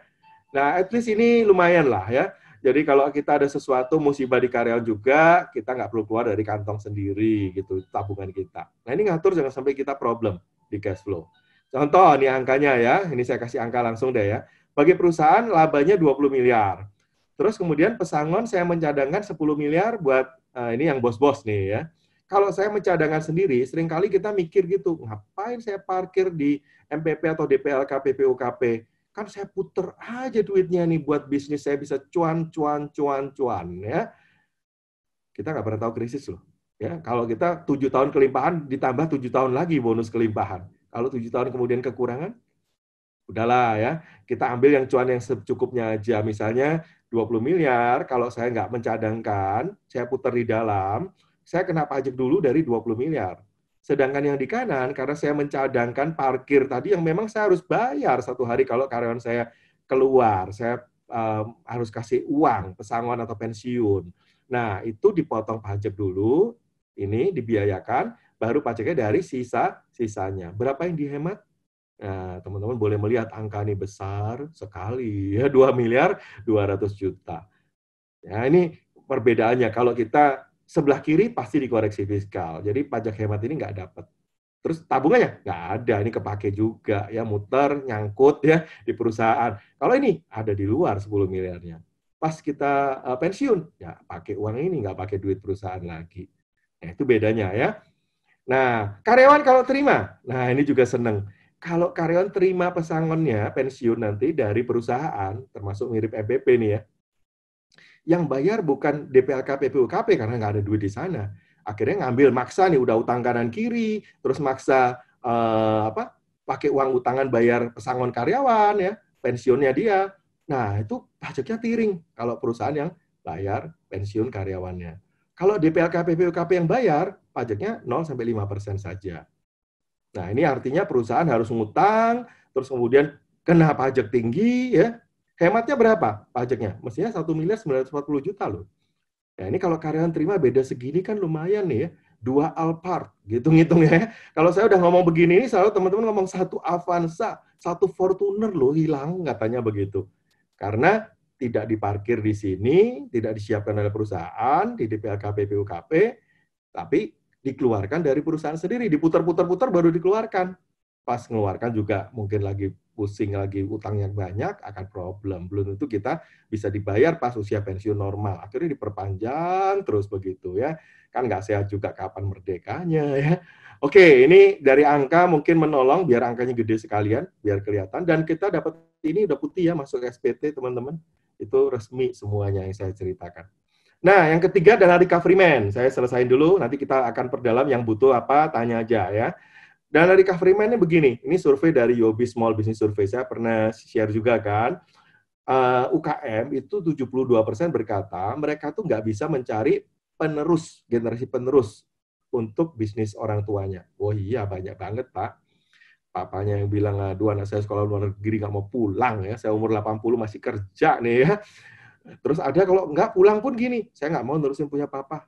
Nah, at least ini lumayan lah ya. Jadi kalau kita ada sesuatu musibah di karyawan juga, kita nggak perlu keluar dari kantong sendiri gitu, tabungan kita. Nah ini ngatur jangan sampai kita problem di cash flow. Contoh nih angkanya ya, ini saya kasih angka langsung deh ya. Bagi perusahaan labanya 20 miliar. Terus kemudian pesangon saya mencadangkan 10 miliar buat, ini yang bos-bos nih ya. Kalau saya mencadangkan sendiri, seringkali kita mikir gitu, ngapain saya parkir di MPP atau DPLK PPUKP? Kan saya puter aja duitnya nih buat bisnis saya bisa cuan ya. Kita nggak pernah tahu krisis loh. Ya, kalau kita 7 tahun kelimpahan ditambah 7 tahun lagi bonus kelimpahan. Kalau 7 tahun kemudian kekurangan, udahlah ya. Kita ambil yang cuan yang secukupnya aja. Misalnya 20 miliar, kalau saya nggak mencadangkan, saya putar di dalam, saya kena pajak dulu dari 20 miliar. Sedangkan yang di kanan, karena saya mencadangkan parkir tadi yang memang saya harus bayar satu hari kalau karyawan saya keluar, saya harus kasih uang, pesangon atau pensiun. Nah, itu dipotong pajak dulu, ini dibiayakan, baru pajaknya dari sisanya. Berapa yang dihemat? Nah, teman-teman boleh melihat angka ini besar sekali, ya 2 miliar 200 juta. Ya, ini perbedaannya. Kalau kita sebelah kiri pasti dikoreksi fiskal. Jadi pajak hemat ini nggak dapat. Terus tabungannya nggak ada, ini kepake juga ya, muter, nyangkut ya di perusahaan. Kalau ini ada di luar 10 miliarnya. Pas kita pensiun, ya pakai uang ini, nggak pakai duit perusahaan lagi. Nah, itu bedanya ya. Nah, karyawan kalau terima, nah ini juga seneng. Kalau karyawan terima pesangonnya pensiun nanti dari perusahaan, termasuk mirip MPP nih ya, yang bayar bukan DPLK PPUKP karena nggak ada duit di sana. Akhirnya ngambil maksa nih, udah utang kanan kiri, terus maksa pakai uang utangan bayar pesangon karyawan ya, pensiunnya dia. Nah itu pajaknya tiring kalau perusahaan yang bayar pensiun karyawannya. Kalau DPLK PPUKP yang bayar, pajaknya 0-5% saja. Nah ini artinya perusahaan harus ngutang, terus kemudian kena pajak tinggi ya. Hematnya berapa pajaknya? Mestinya 1.940 juta loh. Nah ini kalau karyawan terima beda segini kan lumayan nih ya. 2 Alphard, gitu ngitung ya. Kalau saya udah ngomong begini ini selalu teman-teman ngomong 1 Avanza, 1 Fortuner loh hilang katanya begitu. Karena tidak diparkir di sini, tidak disiapkan oleh perusahaan, di DPLK PPUKP, tapi dikeluarkan dari perusahaan sendiri, diputar-putar-putar baru dikeluarkan. Pas mengeluarkan juga mungkin lagi pusing, lagi utang yang banyak, akan problem. Belum tentu kita bisa dibayar pas usia pensiun normal. Akhirnya diperpanjang terus begitu ya. Kan nggak sehat juga kapan merdekanya ya. Oke, ini dari angka mungkin menolong biar angkanya gede sekalian, biar kelihatan. Dan kita dapat ini udah putih ya masuk SPT teman-teman. Itu resmi semuanya yang saya ceritakan. Nah, yang ketiga adalah recovery man. Saya selesain dulu, nanti kita akan perdalam yang butuh apa, tanya aja ya. Dan recovery man ini begini, ini survei dari Yobi Small Business Survey, saya pernah share juga kan, UKM itu 72% berkata mereka tuh nggak bisa mencari penerus, generasi penerus untuk bisnis orang tuanya. Oh iya, banyak banget Pak. Papanya yang bilang, aduh anak saya sekolah luar negeri nggak mau pulang ya, saya umur 80 masih kerja nih ya. Terus ada kalau nggak pulang pun gini, saya nggak mau nerusin punya papa.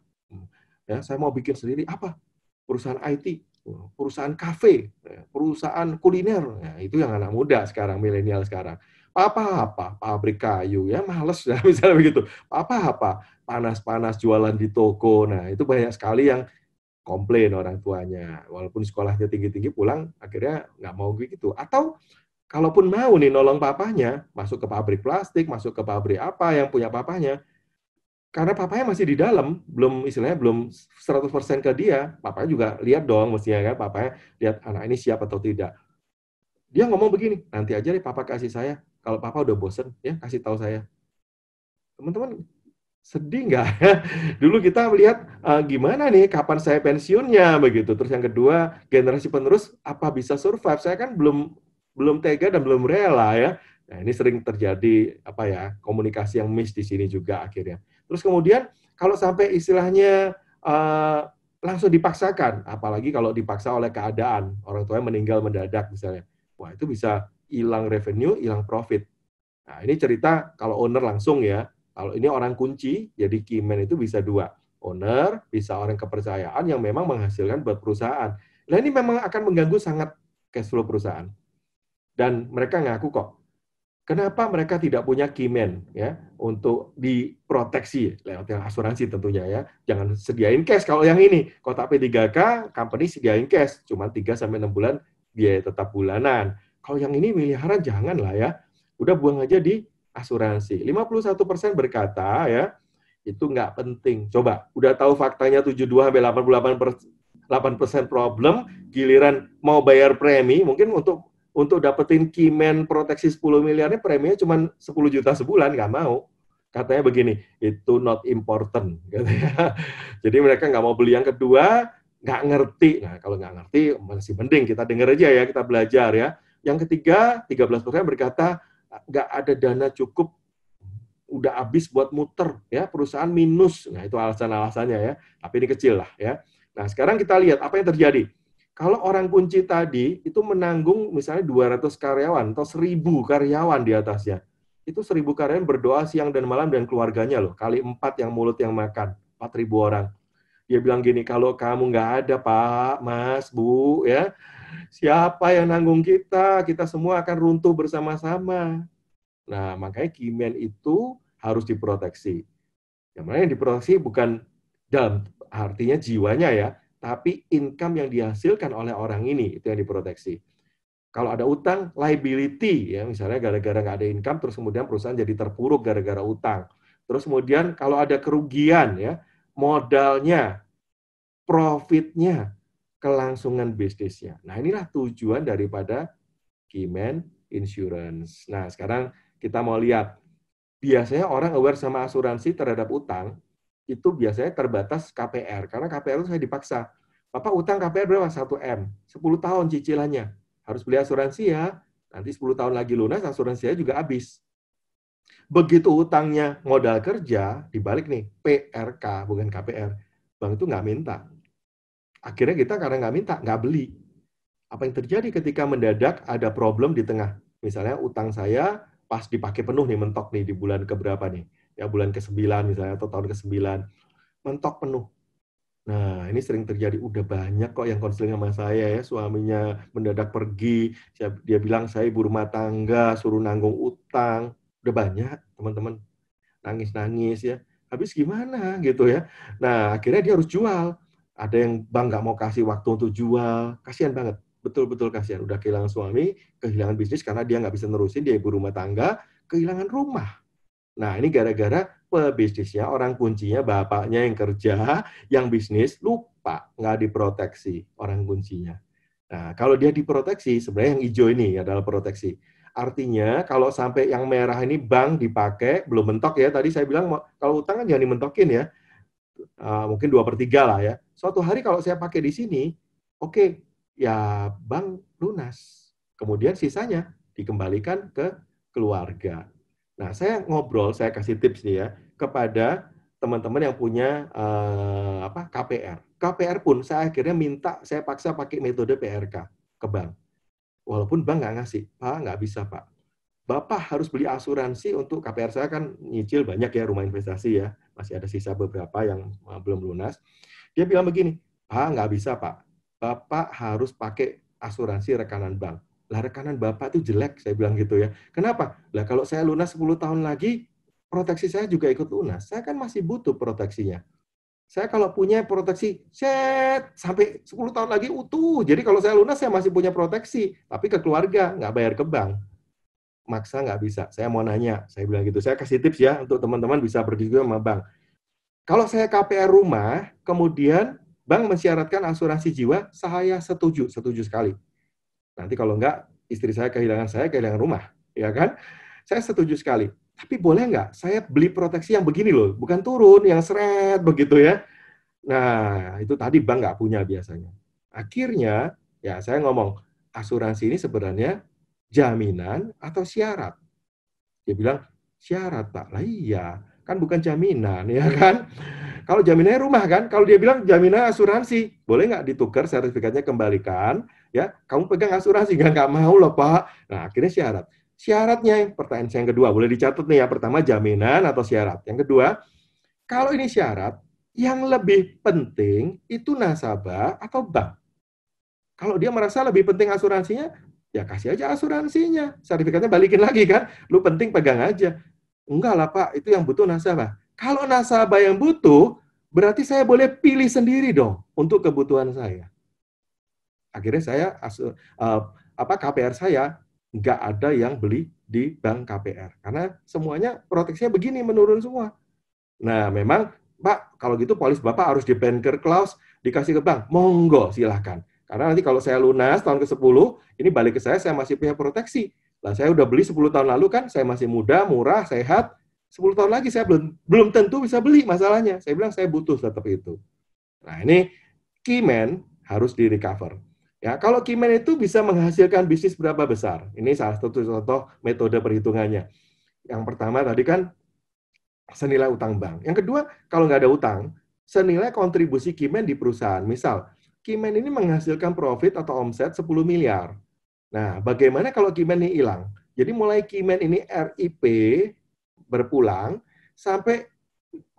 Ya, saya mau bikin sendiri. Apa? Perusahaan IT, perusahaan kafe, perusahaan kuliner. Ya, itu yang anak muda sekarang, milenial sekarang. Papa apa? Pabrik kayu. Ya males ya, misalnya begitu. Papa apa? Panas-panas jualan di toko. Nah, itu banyak sekali yang komplain orang tuanya. Walaupun sekolahnya tinggi-tinggi, pulang akhirnya nggak mau gitu. Atau kalaupun mau nih nolong papanya, masuk ke pabrik plastik, masuk ke pabrik apa yang punya papanya, karena papanya masih di dalam, belum istilahnya belum 100% ke dia, papanya juga lihat dong mestinya kan, papanya lihat anak ini siap atau tidak. Dia ngomong begini, nanti aja deh papa kasih saya, kalau papa udah bosen, ya kasih tahu saya. Teman-teman, sedih nggak? Dulu kita melihat gimana nih, kapan saya pensiunnya begitu. Terus yang kedua, generasi penerus apa bisa survive? Saya kan belum tega dan belum rela ya. Nah, ini sering terjadi apa ya, komunikasi yang miss di sini juga akhirnya. Terus kemudian kalau sampai istilahnya langsung dipaksakan, apalagi kalau dipaksa oleh keadaan, orang tuanya meninggal mendadak misalnya. Wah, itu bisa hilang revenue, hilang profit. Nah, ini cerita kalau owner langsung ya. Kalau ini orang kunci, jadi key man itu bisa dua. Owner, bisa orang kepercayaan yang memang menghasilkan buat perusahaan. Nah, ini memang akan mengganggu sangat cash flow perusahaan. Dan mereka ngaku kok, kenapa mereka tidak punya key man ya untuk diproteksi lewat yang asuransi tentunya ya. Jangan sediain cash kalau yang ini. Kotak P3K, company sediain cash, cuma 3-6 bulan biaya tetap bulanan. Kalau yang ini miliaran jangan lah ya. Udah buang aja di asuransi. 51% berkata ya, itu nggak penting. Coba, udah tahu faktanya 72-88% problem, giliran mau bayar premi, mungkin untuk dapetin keyman proteksi 10 miliar ini preminya cuma 10 juta sebulan, nggak mau. Katanya begini, itu not important. Katanya. Jadi mereka nggak mau beli yang kedua, nggak ngerti. Nah, kalau nggak ngerti, masih mending kita dengar aja ya, kita belajar ya. Yang ketiga, 13% berkata, nggak ada dana cukup, udah habis buat muter, ya perusahaan minus. Nah, itu alasan-alasannya ya. Tapi ini kecil lah ya. Nah, sekarang kita lihat apa yang terjadi. Kalau orang kunci tadi itu menanggung misalnya 200 karyawan atau 1.000 karyawan di atasnya. Itu 1.000 karyawan berdoa siang dan malam dan keluarganya loh. Kali 4 yang mulut yang makan. 4.000 orang. Dia bilang gini, kalau kamu nggak ada Pak, Mas, Bu, ya siapa yang nanggung kita? Kita semua akan runtuh bersama-sama. Nah, makanya keyman itu harus diproteksi. Yang mana yang diproteksi bukan dalam artinya jiwanya ya, tapi income yang dihasilkan oleh orang ini, itu yang diproteksi. Kalau ada utang, liability, ya misalnya gara-gara nggak ada income, terus kemudian perusahaan jadi terpuruk gara-gara utang. Terus kemudian kalau ada kerugian, ya modalnya, profitnya, kelangsungan bisnisnya. Nah, inilah tujuan daripada Keyman Insurance. Nah, sekarang kita mau lihat. Biasanya orang aware sama asuransi terhadap utang, itu biasanya terbatas KPR. Karena KPR itu saya dipaksa. Bapak utang KPR berapa? 1M. 10 tahun cicilannya. Harus beli asuransi ya. Nanti 10 tahun lagi lunas, asuransinya juga habis. Begitu utangnya modal kerja, dibalik nih, PRK, bukan KPR. Bank itu nggak minta. Akhirnya kita karena nggak minta, nggak beli. Apa yang terjadi ketika mendadak ada problem di tengah? Misalnya utang saya pas dipakai penuh nih, mentok nih di bulan keberapa nih? Ya bulan ke-9 misalnya, atau tahun ke-9. Mentok penuh. Nah, ini sering terjadi. Udah banyak kok yang konseling sama saya ya, suaminya mendadak pergi, dia bilang saya ibu rumah tangga, suruh nanggung utang. Udah banyak, teman-teman. Nangis-nangis ya. Habis gimana gitu ya. Nah, akhirnya dia harus jual. Ada yang bang nggak mau kasih waktu untuk jual. Kasihan banget. Betul-betul kasihan. Udah kehilangan suami, kehilangan bisnis karena dia nggak bisa nerusin, dia ibu rumah tangga, kehilangan rumah. Nah, ini gara-gara pebisnisnya, orang kuncinya, bapaknya yang kerja, yang bisnis, lupa, nggak diproteksi orang kuncinya. Nah, kalau dia diproteksi, sebenarnya yang hijau ini adalah proteksi. Artinya kalau sampai yang merah ini bank dipakai, belum mentok ya, tadi saya bilang kalau utang kan jangan dimentokin ya, mungkin 2/3 lah ya. Suatu hari kalau saya pakai di sini, oke, ya bank lunas. Kemudian sisanya dikembalikan ke keluarga. Nah, saya ngobrol, saya kasih tips nih ya, kepada teman-teman yang punya KPR. KPR pun saya akhirnya minta, saya paksa pakai metode PRK ke bank. Walaupun bank nggak ngasih, Pak, nggak bisa, Pak. Bapak harus beli asuransi untuk KPR saya kan nyicil banyak ya rumah investasi ya. Masih ada sisa beberapa yang belum lunas. Dia bilang begini, Pak, nggak bisa, Pak. Bapak harus pakai asuransi rekanan bank. Lah rekanan Bapak itu jelek, saya bilang gitu ya. Kenapa? Lah kalau saya lunas 10 tahun lagi, proteksi saya juga ikut lunas. Saya kan masih butuh proteksinya. Saya kalau punya proteksi, sampai 10 tahun lagi utuh. Jadi kalau saya lunas, saya masih punya proteksi. Tapi ke keluarga, nggak bayar ke bank. Maksa nggak bisa. Saya mau nanya, saya bilang gitu. Saya kasih tips ya, untuk teman-teman bisa berdiskusi sama bank. Kalau saya KPR rumah, kemudian bank mensyaratkan asuransi jiwa, saya setuju sekali. Nanti kalau nggak, istri saya kehilangan rumah. Ya kan? Saya setuju sekali. Tapi boleh nggak saya beli proteksi yang begini loh, bukan turun, yang seret begitu ya. Nah, itu tadi bank nggak punya biasanya. Akhirnya, ya saya ngomong, asuransi ini sebenarnya jaminan atau syarat? Dia bilang, syarat, Pak. Lah iya, kan bukan jaminan, ya kan? Kalau jaminannya rumah kan, kalau dia bilang jaminan asuransi, boleh nggak ditukar sertifikatnya kembalikan, ya, kamu pegang asuransi, nggak mau loh Pak. Nah, akhirnya syarat. Syaratnya, pertanyaan saya yang kedua, boleh dicatat nih ya, pertama jaminan atau syarat. Yang kedua, kalau ini syarat, yang lebih penting itu nasabah atau bank. Kalau dia merasa lebih penting asuransinya, ya kasih aja asuransinya. Sertifikatnya balikin lagi kan. Lu penting pegang aja. Enggak lah Pak, itu yang butuh nasabah. Kalau nasabah yang butuh, berarti saya boleh pilih sendiri dong untuk kebutuhan saya. Akhirnya saya KPR saya nggak ada yang beli di bank KPR karena semuanya proteksinya begini menurun semua. Nah, memang Pak, kalau gitu polis Bapak harus di banker clause dikasih ke bank. Monggo, silahkan. Karena nanti kalau saya lunas tahun ke-10, ini balik ke saya masih punya proteksi. Lah saya udah beli 10 tahun lalu kan, saya masih muda, murah, sehat. 10 tahun lagi saya belum tentu bisa beli masalahnya. Saya bilang saya butuh tetap itu. Nah, ini keyman harus di-recover. Ya, kalau keyman itu bisa menghasilkan bisnis berapa besar? Ini salah satu contoh metode perhitungannya. Yang pertama tadi kan senilai utang bank. Yang kedua, kalau nggak ada utang, senilai kontribusi keyman di perusahaan. Misal, keyman ini menghasilkan profit atau omset 10 miliar. Nah, bagaimana kalau keyman ini hilang? Jadi mulai keyman ini RIP berpulang sampai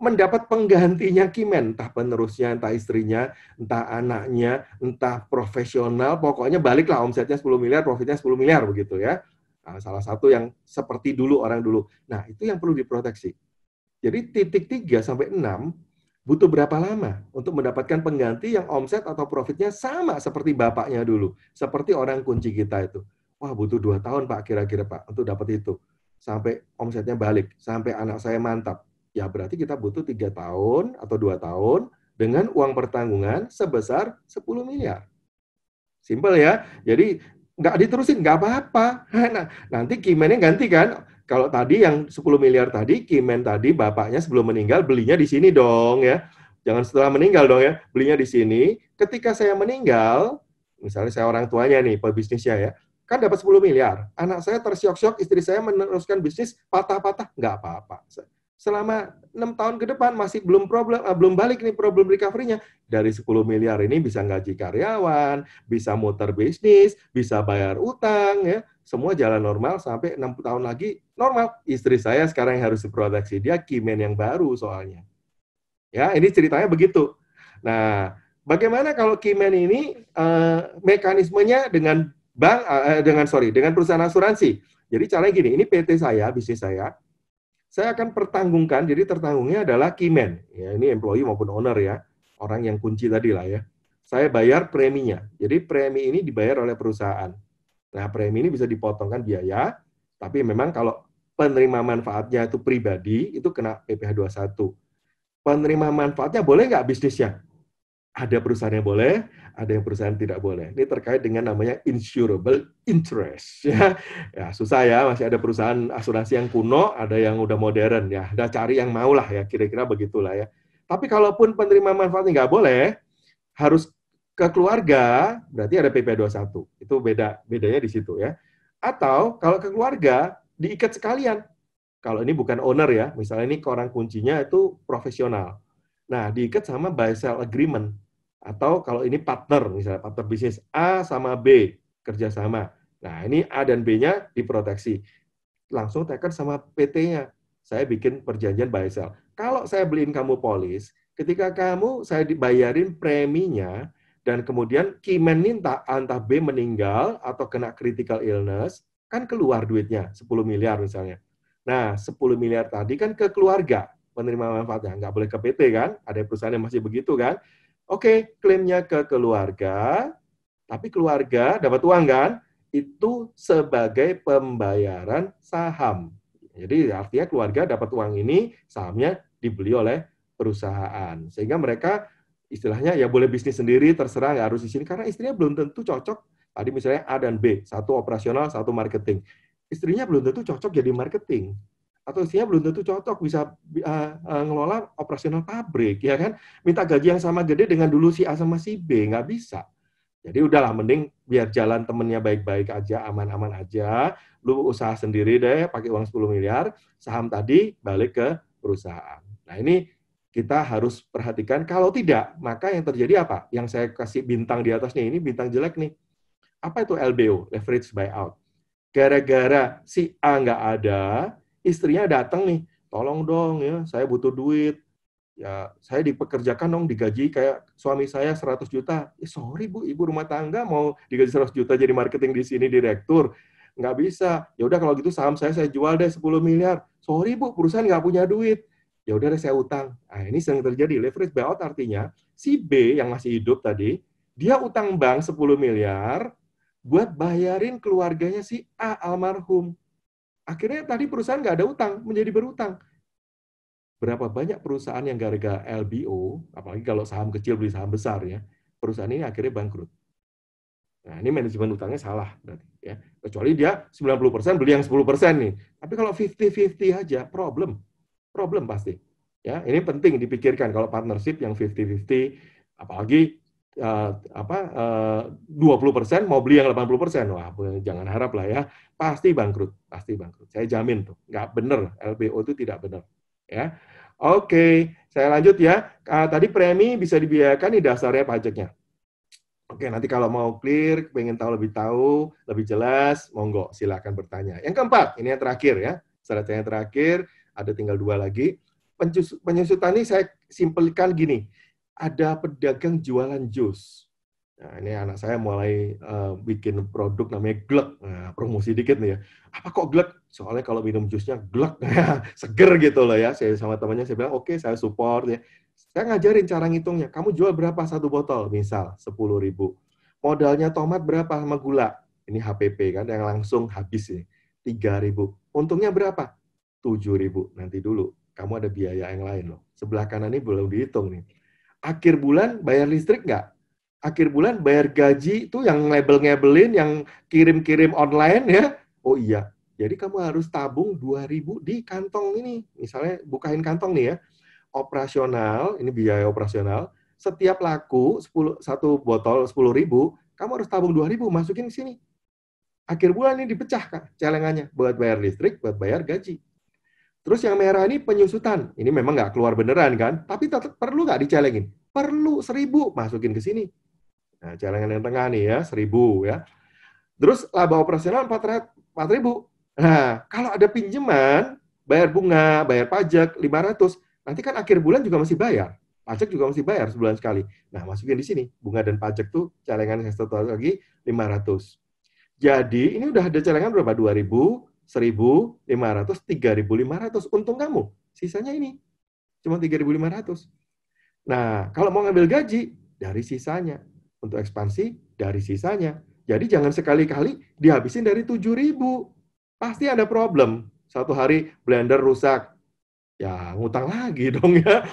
mendapat penggantinya keyman, entah penerusnya, entah istrinya, entah anaknya, entah profesional, pokoknya baliklah omsetnya 10 miliar, profitnya 10 miliar begitu ya. Nah, salah satu yang seperti dulu orang dulu. Nah, itu yang perlu diproteksi. Jadi titik 3 sampai 6 butuh berapa lama untuk mendapatkan pengganti yang omset atau profitnya sama seperti bapaknya dulu, seperti orang kunci kita itu. Wah, butuh 2 tahun Pak kira-kira Pak untuk dapat itu. Sampai omsetnya balik, sampai anak saya mantap. Ya berarti kita butuh 3 tahun atau 2 tahun dengan uang pertanggungan sebesar 10 miliar. Simpel ya. Jadi nggak diterusin, nggak apa-apa. Nah, nanti keyman-nya ganti kan. Kalau tadi yang 10 miliar tadi, keyman tadi bapaknya sebelum meninggal belinya di sini dong ya. Jangan setelah meninggal dong ya. Belinya di sini. Ketika saya meninggal, misalnya saya orang tuanya nih, pebisnisnya ya, kan dapat 10 miliar. Anak saya tersyok-syok, istri saya meneruskan bisnis patah-patah, nggak apa-apa. Selama 6 tahun ke depan masih belum balik nih problem recovery-nya. Dari 10 miliar ini bisa gaji karyawan, bisa muter bisnis, bisa bayar utang ya. Semua jalan normal sampai 6 tahun lagi normal. Istri saya sekarang yang harus diproteksi, dia keyman yang baru soalnya. Ya, ini ceritanya begitu. Nah, bagaimana kalau keyman ini mekanismenya dengan dengan perusahaan asuransi. Jadi caranya gini, ini PT saya, bisnis saya akan pertanggungkan, jadi tertanggungnya adalah keyman. Ya, ini employee maupun owner ya, orang yang kunci tadi lah ya. Saya bayar preminya. Jadi premi ini dibayar oleh perusahaan. Nah, premi ini bisa dipotongkan biaya, tapi memang kalau penerima manfaatnya itu pribadi, itu kena PPh 21. Penerima manfaatnya boleh nggak bisnisnya? Ada perusahaan yang boleh, ada yang perusahaan tidak boleh. Ini terkait dengan namanya insurable interest. Ya, ya susah ya, masih ada perusahaan asuransi yang kuno, ada yang udah modern. Ya, udah cari yang mau lah ya, kira-kira begitulah ya. Tapi kalaupun penerima manfaatnya nggak boleh, harus ke keluarga, berarti ada PP21. Itu bedanya di situ ya. Atau kalau ke keluarga, diikat sekalian. Kalau ini bukan owner ya, misalnya ini orang kuncinya itu profesional. Nah, diikat sama buy sell agreement. Atau kalau ini partner, misalnya partner bisnis A sama B, kerjasama. Nah, ini A dan B-nya diproteksi. Langsung tekan sama PT-nya. Saya bikin perjanjian buy sell. Kalau saya beliin kamu polis, ketika saya dibayarin preminya, dan kemudian Kimen minta entah B meninggal atau kena critical illness, kan keluar duitnya, 10 miliar misalnya. Nah, 10 miliar tadi kan ke keluarga penerima manfaatnya, nggak boleh ke PT kan? Ada perusahaan yang masih begitu kan? Oke, klaimnya ke keluarga, tapi keluarga dapat uang kan? Itu sebagai pembayaran saham. Jadi artinya keluarga dapat uang ini, sahamnya dibeli oleh perusahaan. Sehingga mereka istilahnya ya boleh bisnis sendiri, terserah nggak harus di sini. Karena istrinya belum tentu cocok. Tadi misalnya A dan B, satu operasional, satu marketing. Istrinya belum tentu cocok jadi marketing. Atau istrinya belum tentu cocok bisa ngelola operasional pabrik, ya kan? Minta gaji yang sama gede dengan dulu si A sama si B, nggak bisa. Jadi udahlah, mending biar jalan temennya baik-baik aja, aman-aman aja. Lu usaha sendiri deh, pakai uang 10 miliar, saham tadi balik ke perusahaan. Nah ini kita harus perhatikan, kalau tidak, maka yang terjadi apa? Yang saya kasih bintang di atasnya ini, bintang jelek nih. Apa itu LBO, leverage buyout? Gara-gara si A nggak ada, istrinya datang nih, tolong dong ya, saya butuh duit, ya saya dipekerjakan dong, digaji kayak suami saya 100 juta. Sorry Bu, ibu rumah tangga mau digaji 100 juta jadi marketing di sini direktur. Nggak bisa. Ya udah kalau gitu saham saya jual deh 10 miliar. Sorry Bu, perusahaan nggak punya duit. Ya udah deh saya utang. Nah, ini sering terjadi. Leverage buyout artinya si B yang masih hidup tadi, dia utang bank 10 miliar buat bayarin keluarganya si A almarhum. Akhirnya tadi perusahaan nggak ada utang, menjadi berutang. Berapa banyak perusahaan yang gara-gara LBO, apalagi kalau saham kecil beli saham besar ya, perusahaan ini akhirnya bangkrut. Nah, ini manajemen utangnya salah berarti ya. Kecuali dia 90% beli yang 10% nih. Tapi kalau 50-50 aja problem pasti. Ya, ini penting dipikirkan kalau partnership yang 50-50, apalagi 20% mau beli yang 80%, wah jangan harap lah ya, pasti bangkrut. Saya jamin tuh, nggak bener, LBO itu tidak benar. Ya, oke, saya lanjut ya. Tadi premi bisa dibiayakan di dasarnya pajaknya. Oke, nanti kalau mau clear, pengen tahu, lebih jelas, monggo silakan bertanya. Yang keempat, ini yang terakhir ya. Syarat yang terakhir, ada tinggal 2 lagi. Penyusutan ini saya simpelkan gini. Ada pedagang jualan jus. Nah, ini anak saya mulai bikin produk namanya glek. Nah, promosi dikit nih ya. Apa kok glek? Soalnya kalau minum jusnya glek, seger gitu loh ya. Saya sama temannya saya bilang, oke, saya support ya. Saya ngajarin cara ngitungnya. Kamu jual berapa satu botol? Misal 10.000. Modalnya tomat berapa sama gula? Ini HPP kan yang langsung habis ya. 3.000. Untungnya berapa? 7.000. Nanti dulu. Kamu ada biaya yang lain loh. Sebelah kanan ini belum dihitung nih. Akhir bulan bayar listrik nggak? Akhir bulan bayar gaji itu yang label-labelin, yang kirim-kirim online ya. Oh iya. Jadi kamu harus tabung 2.000 di kantong ini. Misalnya bukain kantong nih ya. Operasional, ini biaya operasional, setiap laku satu botol 10.000, kamu harus tabung 2.000, masukin ke sini. Akhir bulan ini dipecah Kak, celengannya, buat bayar listrik, buat bayar gaji. Terus yang merah ini penyusutan, ini memang nggak keluar beneran kan, tapi tetap perlu nggak dicelengin? Perlu, 1.000, masukin ke sini. Nah, celengan yang tengah nih ya, 1.000 ya. Terus laba operasional 4.000. Nah, kalau ada pinjaman, bayar bunga, bayar pajak 500, nanti kan akhir bulan juga masih bayar. Pajak juga masih bayar sebulan sekali. Nah, masukin di sini. Bunga dan pajak tuh celengan yang satu lagi 500. Jadi, ini udah ada celengan berapa? 2.000, 1.000, 500, 3.500. Untung kamu. Sisanya ini. Cuma 3.500. Nah, kalau mau ngambil gaji, dari sisanya. Untuk ekspansi, dari sisanya. Jadi jangan sekali-kali dihabisin dari 7.000. Pasti ada problem. Satu hari blender rusak. ya ngutang lagi dong ya.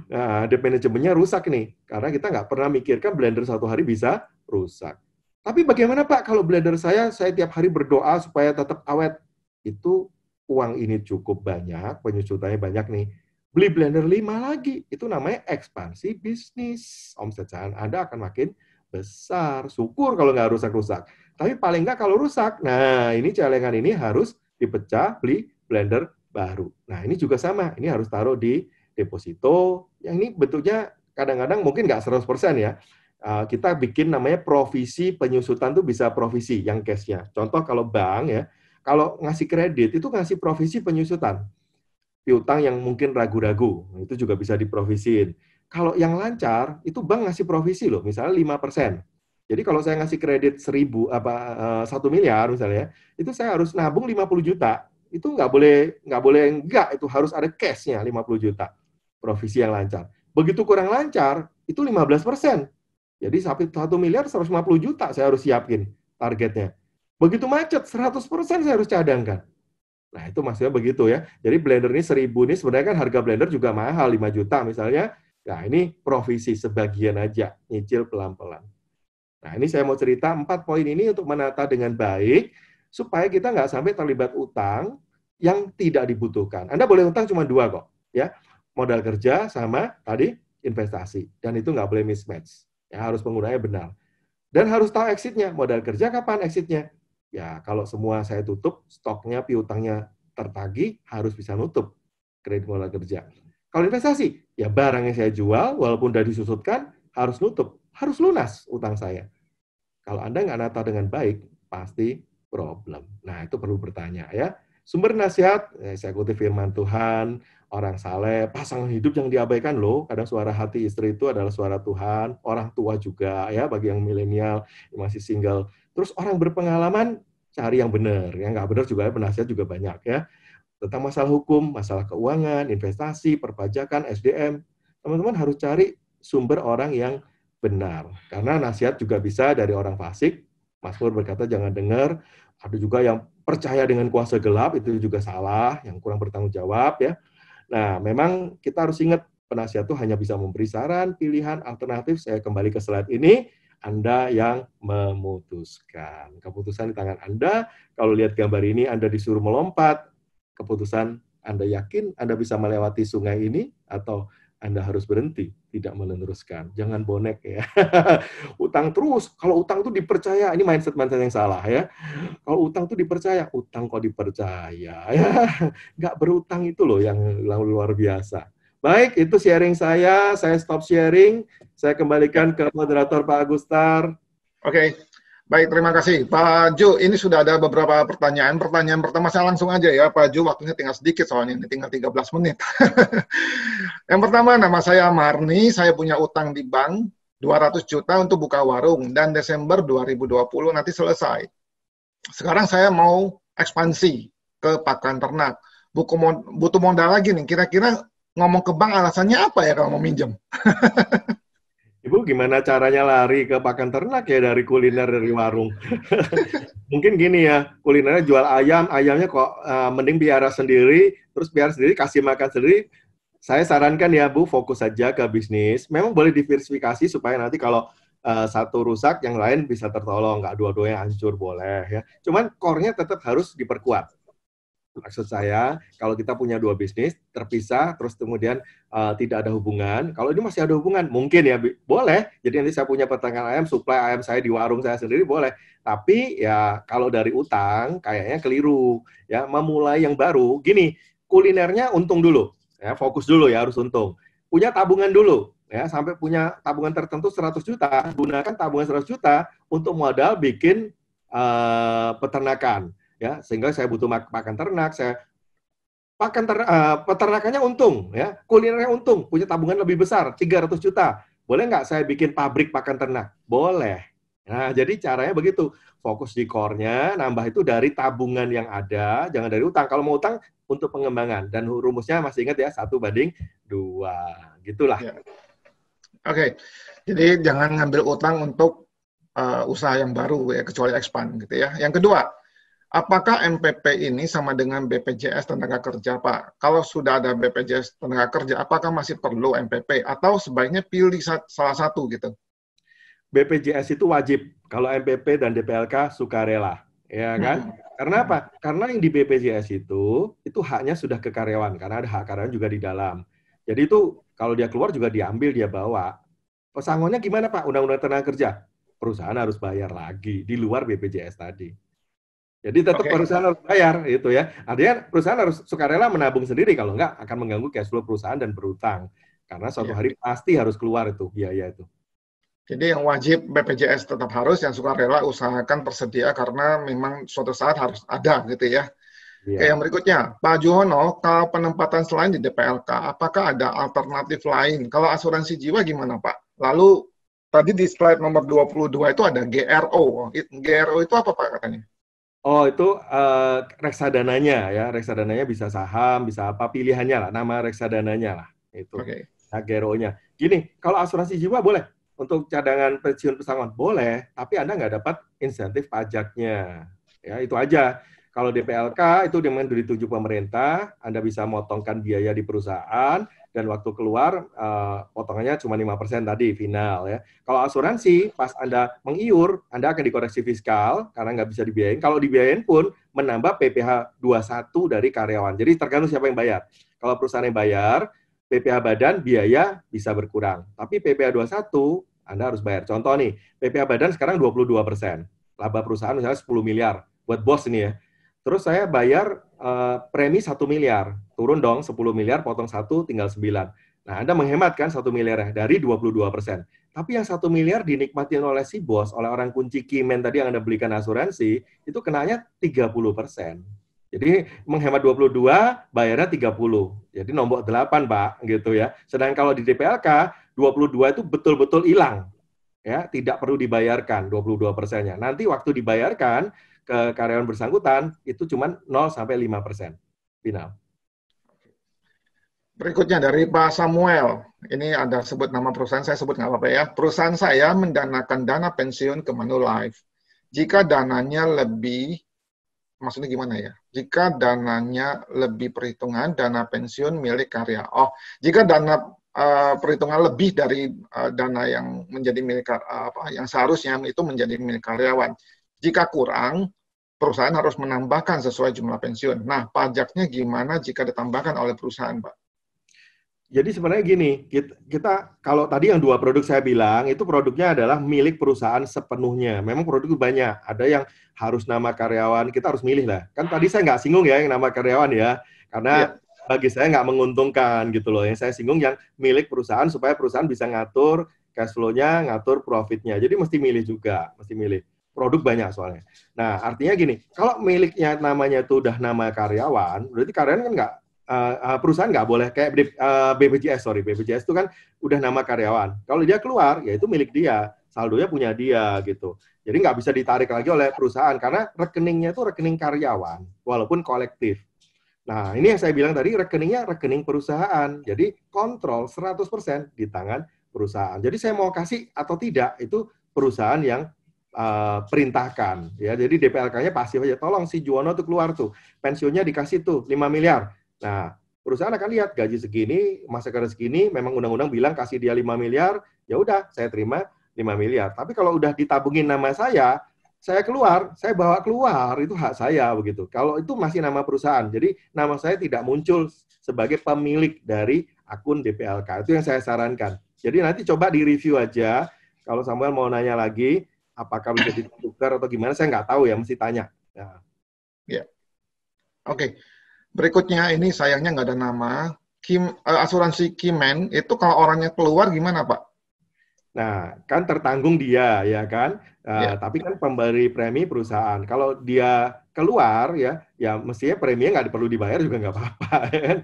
Nah, debt manajemennya rusak nih, karena kita nggak pernah mikirkan blender satu hari bisa rusak. Tapi bagaimana Pak kalau blender saya tiap hari berdoa supaya tetap awet? Itu uang ini cukup banyak, penyusutannya banyak nih. Beli blender 5 lagi, itu namanya ekspansi bisnis. Omset Anda akan makin besar. Syukur kalau nggak rusak-rusak. Tapi paling nggak kalau rusak, nah ini celengan ini harus dipecah, beli blender baru. Nah ini juga sama, ini harus taruh di deposito. Yang ini bentuknya kadang-kadang mungkin nggak 100% ya. Kita bikin namanya provisi penyusutan tuh bisa provisi yang cash-nya. Contoh kalau bank ya, kalau ngasih kredit itu ngasih provisi penyusutan. Piutang yang mungkin ragu-ragu, itu juga bisa diprovisiin. Kalau yang lancar, itu bank ngasih provisi loh, misalnya 5%. Jadi kalau saya ngasih kredit 1 miliar misalnya, itu saya harus nabung 50 juta. Itu nggak boleh enggak, itu harus ada cash-nya 50 juta. Provisi yang lancar. Begitu kurang lancar, itu 15%. Jadi 1 miliar 150 juta saya harus siapin targetnya. Begitu macet, 100% saya harus cadangkan. Nah, itu maksudnya begitu ya. Jadi blender ini 1.000 ini sebenarnya kan harga blender juga mahal, 5 juta misalnya. Nah, ini provisi sebagian aja, nyicil pelan-pelan. Nah, ini saya mau cerita 4 poin ini untuk menata dengan baik, supaya kita nggak sampai terlibat utang yang tidak dibutuhkan. Anda boleh utang cuma 2 kok, ya. Modal kerja sama tadi investasi. Dan itu nggak boleh mismatch. Ya, harus penggunaannya benar. Dan harus tahu exit-nya. Modal kerja kapan exit-nya? Ya, kalau semua saya tutup, stoknya, piutangnya tertagih, harus bisa nutup kredit modal kerja. Kalau investasi, ya barang yang saya jual, walaupun sudah disusutkan, harus nutup. Harus lunas utang saya. Kalau Anda nggak nata dengan baik, pasti problem. Nah, itu perlu bertanya ya. Sumber nasihat, saya kutip firman Tuhan, orang saleh, pasangan hidup yang diabaikan loh. Kadang suara hati istri itu adalah suara Tuhan, orang tua juga ya, bagi yang milenial, yang masih single. Terus orang berpengalaman, cari yang benar. Yang nggak benar juga, penasihat juga banyak ya. Tentang masalah hukum, masalah keuangan, investasi, perpajakan, SDM. Teman-teman harus cari sumber orang yang benar. Karena nasihat juga bisa dari orang fasik. Mazmur berkata jangan dengar. Ada juga yang percaya dengan kuasa gelap, itu juga salah, yang kurang bertanggung jawab ya. Nah, memang kita harus ingat penasihat itu hanya bisa memberi saran, pilihan, alternatif. Saya kembali ke slide ini. Anda yang memutuskan. Keputusan di tangan Anda. Kalau lihat gambar ini, Anda disuruh melompat. Keputusan Anda yakin Anda bisa melewati sungai ini atau Anda harus berhenti, tidak meneruskan. Jangan bonek ya. Utang terus. Kalau utang itu dipercaya, ini mindset-mindset yang salah ya. Kalau utang itu dipercaya, utang kok dipercaya ya. Nggak berutang itu loh yang luar biasa. Baik, itu sharing saya stop sharing. Saya kembalikan ke moderator Pak Agustar. Oke, baik, terima kasih. Pak Ju, ini sudah ada beberapa pertanyaan. Pertanyaan pertama saya langsung aja ya, Pak Ju, waktunya tinggal sedikit soalnya ini tinggal 13 menit. Yang pertama, nama saya Marni, saya punya utang di bank 200 juta untuk buka warung, dan Desember 2020 nanti selesai. Sekarang saya mau ekspansi ke pakan ternak. Butuh modal lagi nih, kira-kira ngomong ke bank alasannya apa ya kalau mau minjem? Ibu gimana caranya lari ke pakan ternak ya dari kuliner dari warung? Mungkin gini ya, kulinernya jual ayam, ayamnya kok mending piara sendiri, terus piara sendiri, kasih makan sendiri. Saya sarankan ya Bu, fokus saja ke bisnis. Memang boleh diversifikasi supaya nanti kalau satu rusak, yang lain bisa tertolong. Nggak dua-duanya hancur, boleh ya. Cuman core-nya tetap harus diperkuat. Maksud saya, kalau kita punya 2 bisnis, terpisah, terus kemudian tidak ada hubungan. Kalau ini masih ada hubungan, mungkin ya, boleh. Jadi nanti saya punya peternakan ayam, supply ayam saya di warung saya sendiri, boleh. Tapi ya kalau dari utang, kayaknya keliru. Ya, memulai yang baru, gini, kulinernya untung dulu. Ya, fokus dulu ya, harus untung. Punya tabungan dulu. Ya, sampai punya tabungan tertentu 100 juta, gunakan tabungan 100 juta untuk modal bikin peternakan. Ya, sehingga saya butuh pakan ternak, peternakannya untung, ya, kulinernya untung, punya tabungan lebih besar, 300 juta. Boleh nggak saya bikin pabrik pakan ternak? Boleh. Nah, jadi caranya begitu. Fokus di core-nya, nambah itu dari tabungan yang ada, jangan dari utang. Kalau mau utang, untuk pengembangan. Dan rumusnya masih ingat ya, 1:2. Gitulah. Ya. Oke, jadi jangan ngambil utang untuk usaha yang baru ya, kecuali expand gitu ya. Yang kedua, Apakah MPP ini sama dengan BPJS Tenaga Kerja, Pak? Kalau sudah ada BPJS Tenaga Kerja, apakah masih perlu MPP atau sebaiknya pilih salah satu gitu? BPJS itu wajib, kalau MPP dan DPLK sukarela, ya kan? Hmm. Karena apa? Karena yang di BPJS itu haknya sudah ke karyawan, karena ada hak karyawan juga di dalam. Jadi itu kalau dia keluar juga diambil, dia bawa. Pesangonnya gimana Pak? Undang-Undang Tenaga Kerja. Perusahaan harus bayar lagi, di luar BPJS tadi. Jadi tetap Oke. perusahaan harus bayar, gitu ya. Artinya perusahaan harus sukarela menabung sendiri, kalau enggak akan mengganggu cash flow perusahaan dan berutang. Karena suatu Iya. hari pasti harus keluar itu biaya itu. Jadi yang wajib BPJS tetap harus, yang sukarela usahakan tersedia karena memang suatu saat harus ada gitu ya. Oke, yang Iya. berikutnya, Pak Juwono, kalau penempatan selain di DPLK, apakah ada alternatif lain? Kalau asuransi jiwa gimana, Pak? Lalu tadi di slide nomor 22 itu ada GRO. GRO itu apa, Pak, katanya? Oh, itu reksadananya ya. Reksadananya bisa saham, bisa apa pilihannya lah, nama reksadananya lah. Itu. Oke. Nah, GRO-nya. Gini, kalau asuransi jiwa boleh. Untuk cadangan pensiun pesangon boleh, tapi Anda nggak dapat insentif pajaknya. Ya, itu aja. Kalau DPLK itu memang dituju pemerintah, Anda bisa motongkan biaya di perusahaan, dan waktu keluar potongannya cuma 5% tadi final ya. Kalau asuransi pas Anda mengiur, Anda akan dikoreksi fiskal karena nggak bisa dibiayain. Kalau dibiayain pun menambah PPh 21 dari karyawan. Jadi tergantung siapa yang bayar. Kalau perusahaan yang bayar, PPh badan biaya bisa berkurang. Tapi PPh 21 Anda harus bayar. Contoh nih, PPh badan sekarang 22%. Laba perusahaan misalnya 10 miliar. Buat bos ini ya. Terus saya bayar premi 1 miliar. Turun dong 10 miliar, potong 1, tinggal 9. Nah, Anda menghemat kan 1 miliar dari 22%. Tapi yang 1 miliar dinikmatin oleh si bos, oleh orang kunci Kimen tadi yang Anda belikan asuransi, itu kenanya 30%. Jadi menghemat 22, bayarnya 30. Jadi nombok 8, Pak, gitu ya. Sedangkan kalau di DPLK, 22 itu betul-betul hilang. Ya, tidak perlu dibayarkan 22%-nya. Nanti waktu dibayarkan ke karyawan bersangkutan itu cuma 0-5% final. Berikutnya dari Pak Samuel. Ini ada sebut nama perusahaan, saya sebut nggak apa-apa ya. Perusahaan saya mendanakan dana pensiun ke Manulife. Jika dananya lebih, maksudnya gimana ya? Jika dananya lebih perhitungan dana pensiun milik karya. Oh, jika dana perhitungan lebih dari dana yang menjadi milik yang seharusnya itu menjadi milik karyawan. Jika kurang, perusahaan harus menambahkan sesuai jumlah pensiun. Nah, pajaknya gimana jika ditambahkan oleh perusahaan, Pak? Jadi sebenarnya gini, kita kalau tadi yang 2 produk saya bilang, itu produknya adalah milik perusahaan sepenuhnya. Memang produk itu banyak. Ada yang harus nama karyawan, kita harus milih lah. Kan tadi saya nggak singgung ya yang nama karyawan ya, karena Iya. bagi saya nggak menguntungkan gitu loh. Yang saya singgung yang milik perusahaan supaya perusahaan bisa ngatur cash flow-nya, ngatur profit-nya. Jadi mesti milih juga, mesti milih. Produk banyak soalnya. Nah, artinya gini, kalau miliknya namanya itu udah nama karyawan, berarti karyawan kan nggak perusahaan nggak boleh kayak BPJS itu kan udah nama karyawan. Kalau dia keluar, ya itu milik dia, saldonya punya dia gitu. Jadi nggak bisa ditarik lagi oleh perusahaan karena rekeningnya itu rekening karyawan, walaupun kolektif. Nah, ini yang saya bilang tadi, rekeningnya rekening perusahaan. Jadi kontrol 100% di tangan perusahaan. Jadi saya mau kasih atau tidak, itu perusahaan yang perintahkan. Ya, jadi DPLK-nya pasif aja. Tolong si Juwono tuh keluar tuh. Pensiunnya dikasih tuh 5 miliar. Nah, perusahaan akan lihat gaji segini, masa kerja segini, memang undang-undang bilang kasih dia 5 miliar, ya udah saya terima 5 miliar. Tapi kalau udah ditabungin nama saya keluar, saya bawa keluar, itu hak saya begitu. Kalau itu masih nama perusahaan, jadi nama saya tidak muncul sebagai pemilik dari akun DPLK. Itu yang saya sarankan. Jadi nanti coba di-review aja, kalau Samuel mau nanya lagi, apakah bisa ditukar atau gimana, saya nggak tahu ya, mesti tanya. Nah. Ya. Oke. Berikutnya ini sayangnya nggak ada nama. Asuransi Kimen itu kalau orangnya keluar gimana, Pak? Nah, kan tertanggung dia, ya kan? Ya. Tapi kan pemberi premi perusahaan. Kalau dia keluar, ya mestinya preminya nggak perlu dibayar juga nggak apa-apa. Ya kan?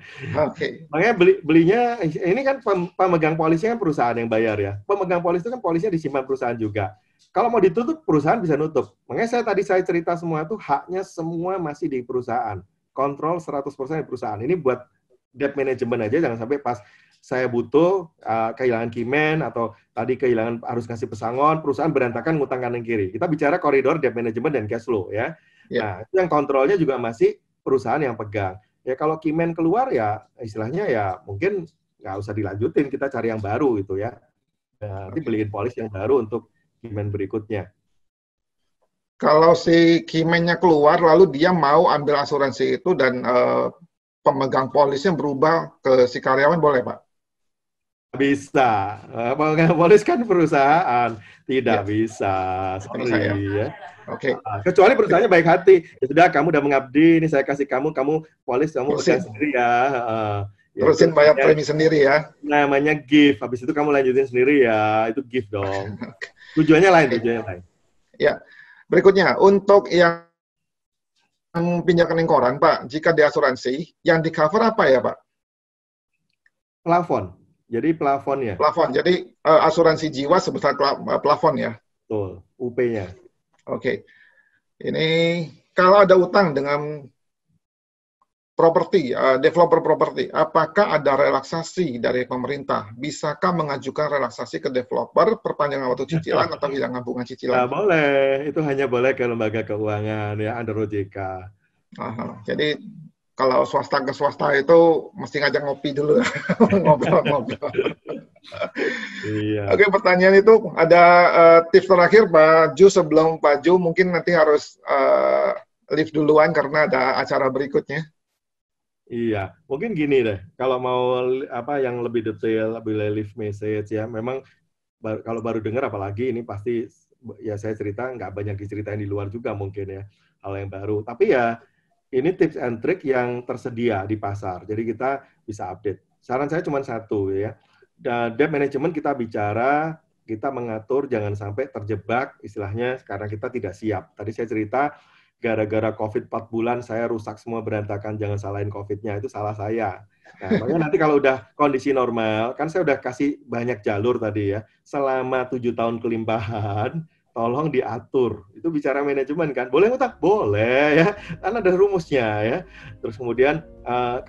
Oke. Makanya belinya, ini kan pemegang polisnya kan perusahaan yang bayar ya. Pemegang polis itu kan polisnya disimpan perusahaan juga. Kalau mau ditutup, perusahaan bisa nutup. Makanya saya cerita semua itu haknya semua masih di perusahaan. Kontrol 100% di perusahaan. Ini buat debt management aja, jangan sampai pas saya butuh kehilangan Kimen atau tadi kehilangan harus kasih pesangon, perusahaan berantakan ngutang kanan kiri. Kita bicara koridor debt management dan cash flow ya. Yeah. Nah, itu yang kontrolnya juga masih perusahaan yang pegang. Ya kalau Keyman keluar ya istilahnya ya mungkin nggak usah dilanjutin, kita cari yang baru gitu ya. Nanti beliin polis yang baru untuk Keyman berikutnya. Kalau si Keyman-nya keluar, lalu dia mau ambil asuransi itu dan pemegang polisnya berubah ke si karyawan, boleh Pak? Bisa. Pemegang polis kan perusahaan. Tidak Ya, bisa. bisa ya. Sorry ya. Oke. Kecuali perusahaannya baik hati. Ya sudah, kamu udah mengabdi, ini saya kasih kamu polis, kamu pegang Terusin, sendiri ya. Ya itu terusin bayar premi sendiri ya. namanya gift. Habis itu kamu lanjutin sendiri ya. Itu gift dong. Tujuannya lain, tujuannya lain. Ya. Berikutnya, untuk yang pinjam rekening koran, Pak, jika di asuransi, yang di cover apa ya, Pak? Plafon. Jadi plafonnya. Plafon. Jadi asuransi jiwa sebesar plafon ya. Betul. UP-nya. Oke. Ini kalau ada utang dengan properti, developer properti, apakah ada relaksasi dari pemerintah? Bisakah mengajukan relaksasi ke developer, perpanjangan waktu cicilan atau hilangan bunga cicilan? Nggak boleh. Itu hanya boleh ke lembaga keuangan ya, under OJK. Jadi kalau swasta ke swasta itu mesti ngajak ngopi dulu, ngobrol-ngobrol. Iya. Oke, pertanyaan itu ada tips terakhir Pak Ju, sebelum Pak Ju mungkin nanti harus leave duluan karena ada acara berikutnya. Iya, mungkin gini deh. Kalau mau yang lebih detail, boleh leave message ya. Memang kalau baru dengar, apalagi ini pasti ya saya cerita nggak banyak diceritain di luar juga mungkin ya hal yang baru. Tapi ya ini tips and trick yang tersedia di pasar. Jadi kita bisa update. Saran saya cuma satu ya. Debt management kita bicara, kita mengatur jangan sampai terjebak istilahnya karena kita tidak siap. Tadi saya cerita gara-gara COVID 4 bulan saya rusak semua berantakan, jangan salahin COVID-nya, itu salah saya. Nah, makanya nanti kalau udah kondisi normal, kan saya udah kasih banyak jalur tadi ya, selama 7 tahun kelimpahan, tolong diatur. Itu bicara manajemen kan, boleh ngutang? Boleh ya, kan ada rumusnya ya. Terus kemudian,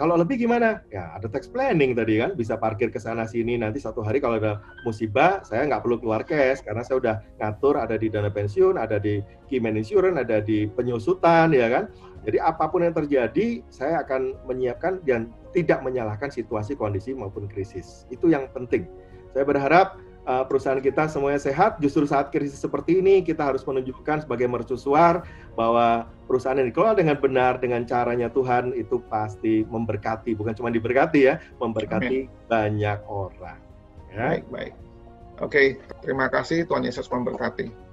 kalau lebih gimana? Ya ada tax planning tadi kan, bisa parkir ke sana sini, nanti satu hari kalau ada musibah, saya nggak perlu keluar cash, karena saya udah ngatur, ada di dana pensiun, ada di Keyman Insurance, ada di penyusutan, ya kan. Jadi apapun yang terjadi, saya akan menyiapkan dan tidak menyalahkan situasi, kondisi maupun krisis. Itu yang penting. Saya berharap perusahaan kita semuanya sehat. Justru saat krisis seperti ini, kita harus menunjukkan sebagai mercusuar bahwa perusahaan yang dikelola dengan benar, dengan caranya Tuhan, itu pasti memberkati. Bukan cuma diberkati ya, memberkati banyak orang. Ya. Baik. Oke, terima kasih. Tuhan Yesus memberkati.